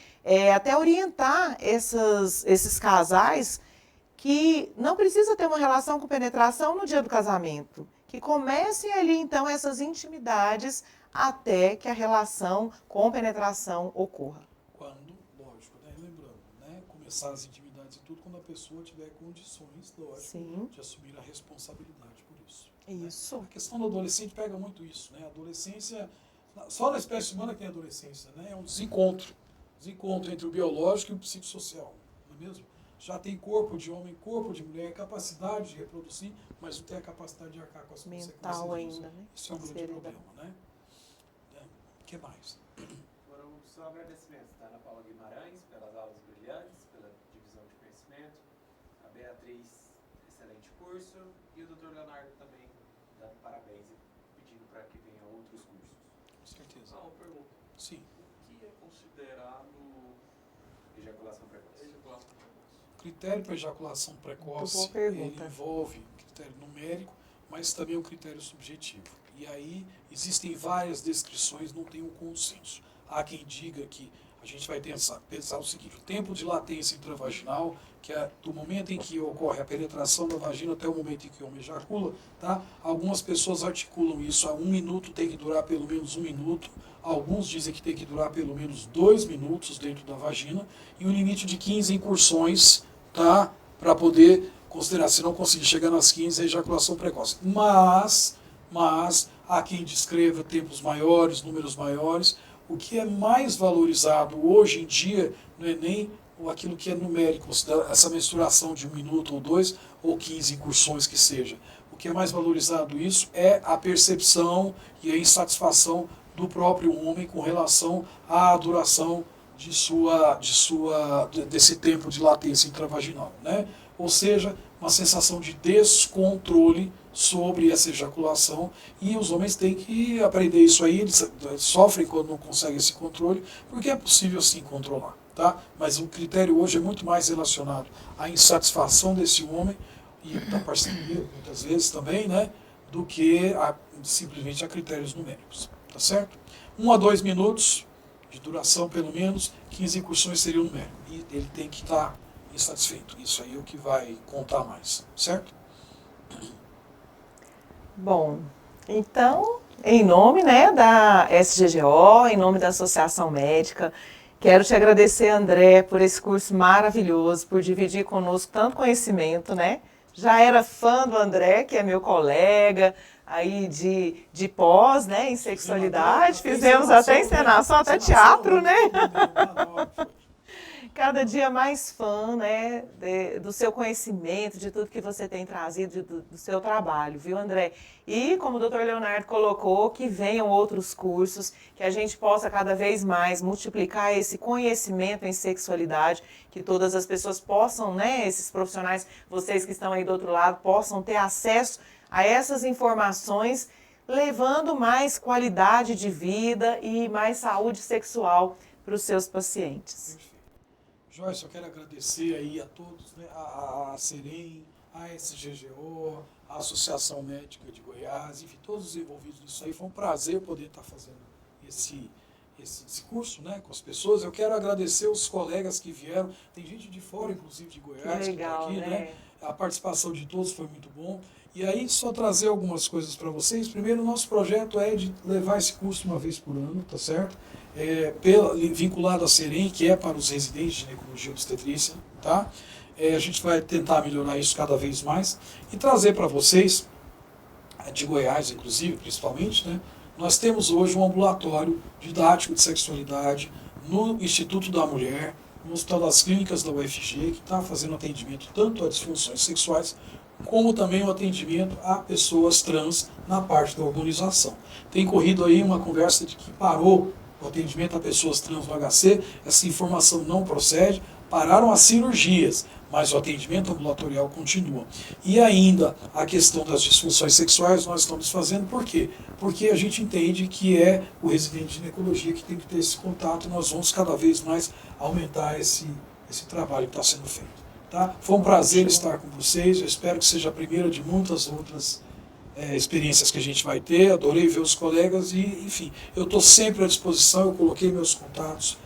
até orientar esses casais que não precisa ter uma relação com penetração no dia do casamento. Que comecem ali, então, essas intimidades até que a relação com penetração ocorra. Quando, lógico, né? Lembrando, né? Começar as intimidades e tudo quando a pessoa tiver condições, lógico, Sim. de assumir a responsabilidade por isso. Isso. Né? A questão do adolescente pega muito isso, né? A adolescência, só na espécie humana que tem adolescência, né? É um desencontro entre o biológico e o psicossocial, não é mesmo? Já tem corpo de homem, corpo de mulher, capacidade de reproduzir, mas não tem a capacidade de arcar com as Mental consequências disso. ainda, né? Isso é um grande problema, né? O que mais? Foram só agradecimentos, tá? Ana Paula Guimarães, pelas aulas brilhantes, pela divisão de conhecimento, a Beatriz, excelente curso, e o Dr. Leonardo também dando parabéns e pedindo para que venha outros cursos. Com certeza. Uma pergunta. Sim. O que é considerado Ejaculação precoce. ejaculação precoce? O critério para ejaculação precoce, Muito boa pergunta. ele envolve um critério numérico, mas também um critério subjetivo. E aí existem várias descrições, não tem um consenso. Há quem diga que a gente vai pensar o seguinte, o tempo de latência intravaginal, que é do momento em que ocorre a penetração da vagina até o momento em que o homem ejacula, tá? Algumas pessoas articulam isso a 1 minuto, tem que durar pelo menos 1 minuto, alguns dizem que tem que durar pelo menos 2 minutos dentro da vagina, e um limite de 15 incursões, tá? Para poder considerar, se não conseguir chegar nas 15, é ejaculação precoce. Mas há quem descreva tempos maiores, números maiores. O que é mais valorizado hoje em dia não é nem aquilo que é numérico, essa mensuração de 1 minuto ou 2, ou 15 incursões que seja. O que é mais valorizado isso é a percepção e a insatisfação do próprio homem com relação à duração desse tempo de latência intravaginal, né? Ou seja, uma sensação de descontrole sobre essa ejaculação, e os homens têm que aprender isso aí, eles sofrem quando não conseguem esse controle, porque é possível sim controlar, tá? Mas o critério hoje é muito mais relacionado à insatisfação desse homem, e da parceria, muitas vezes também, né, do que simplesmente a critérios numéricos, tá certo? 1 a 2 minutos de duração, pelo menos, 15 incursões seria o numérico, e ele tem que estar insatisfeito, isso aí é o que vai contar mais, certo? Bom, então, em nome, né, da SGGO, em nome da Associação Médica, quero te agradecer, André, por esse curso maravilhoso, por dividir conosco tanto conhecimento, né? Já era fã do André, que é meu colega, aí de pós, né, em sexualidade, fizemos até encenação, até teatro, né? Cada dia mais fã, né, do seu conhecimento, de tudo que você tem trazido, do seu trabalho, viu, André? E, como o Dr. Leonardo colocou, que venham outros cursos, que a gente possa cada vez mais multiplicar esse conhecimento em sexualidade, que todas as pessoas possam, né, esses profissionais, vocês que estão aí do outro lado, possam ter acesso a essas informações, levando mais qualidade de vida e mais saúde sexual para os seus pacientes. Joyce, eu quero agradecer aí a todos, né, a Serem, a SGGO, a Associação Médica de Goiás, enfim, todos os envolvidos nisso aí. Foi um prazer poder estar fazendo esse curso, né, com as pessoas. Eu quero agradecer os colegas que vieram, tem gente de fora, inclusive de Goiás, que legal, está aqui, né? A participação de todos foi muito bom. E aí, só trazer algumas coisas para vocês. Primeiro, o nosso projeto é de levar esse curso uma vez por ano, tá certo? Vinculado à Serem, que é para os residentes de ginecologia e obstetrícia, tá? A gente vai tentar melhorar isso cada vez mais e trazer para vocês, de Goiás inclusive, principalmente, né? Nós temos hoje um ambulatório didático de sexualidade no Instituto da Mulher, no Hospital das Clínicas da UFG, que está fazendo atendimento tanto a disfunções sexuais, como também o atendimento a pessoas trans na parte da hormonização. Tem corrido aí uma conversa de que parou o atendimento a pessoas trans no HC, essa informação não procede, pararam as cirurgias, mas o atendimento ambulatorial continua. E ainda a questão das disfunções sexuais nós estamos fazendo por quê? Porque a gente entende que é o residente de ginecologia que tem que ter esse contato, e nós vamos cada vez mais aumentar esse trabalho que está sendo feito. Tá? Foi um prazer estar com vocês, eu espero que seja a primeira de muitas outras experiências que a gente vai ter. Adorei ver os colegas e, enfim, eu estou sempre à disposição, eu coloquei meus contatos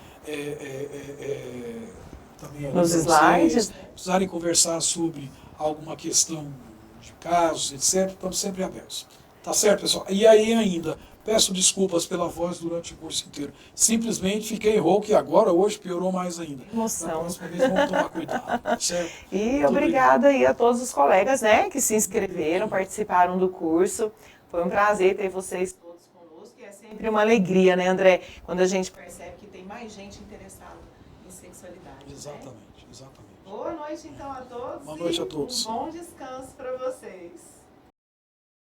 também ali Nos para slides. vocês. Precisarem conversar sobre alguma questão de casos, etc., estamos sempre abertos. Tá certo, pessoal? E aí ainda, peço desculpas pela voz durante o curso inteiro. Simplesmente fiquei rouco e agora, hoje, piorou mais ainda. Da Emoção. próxima vez, vamos tomar cuidado, certo? E Muito obrigada aí a todos os colegas, né, que se inscreveram, participaram do curso. Foi um prazer ter vocês todos conosco e é sempre uma alegria, né, André, quando a gente percebe que tem mais gente interessada em sexualidade. Né? Exatamente, exatamente. Boa noite, então, a todos. Boa noite a e todos. Um bom descanso para vocês.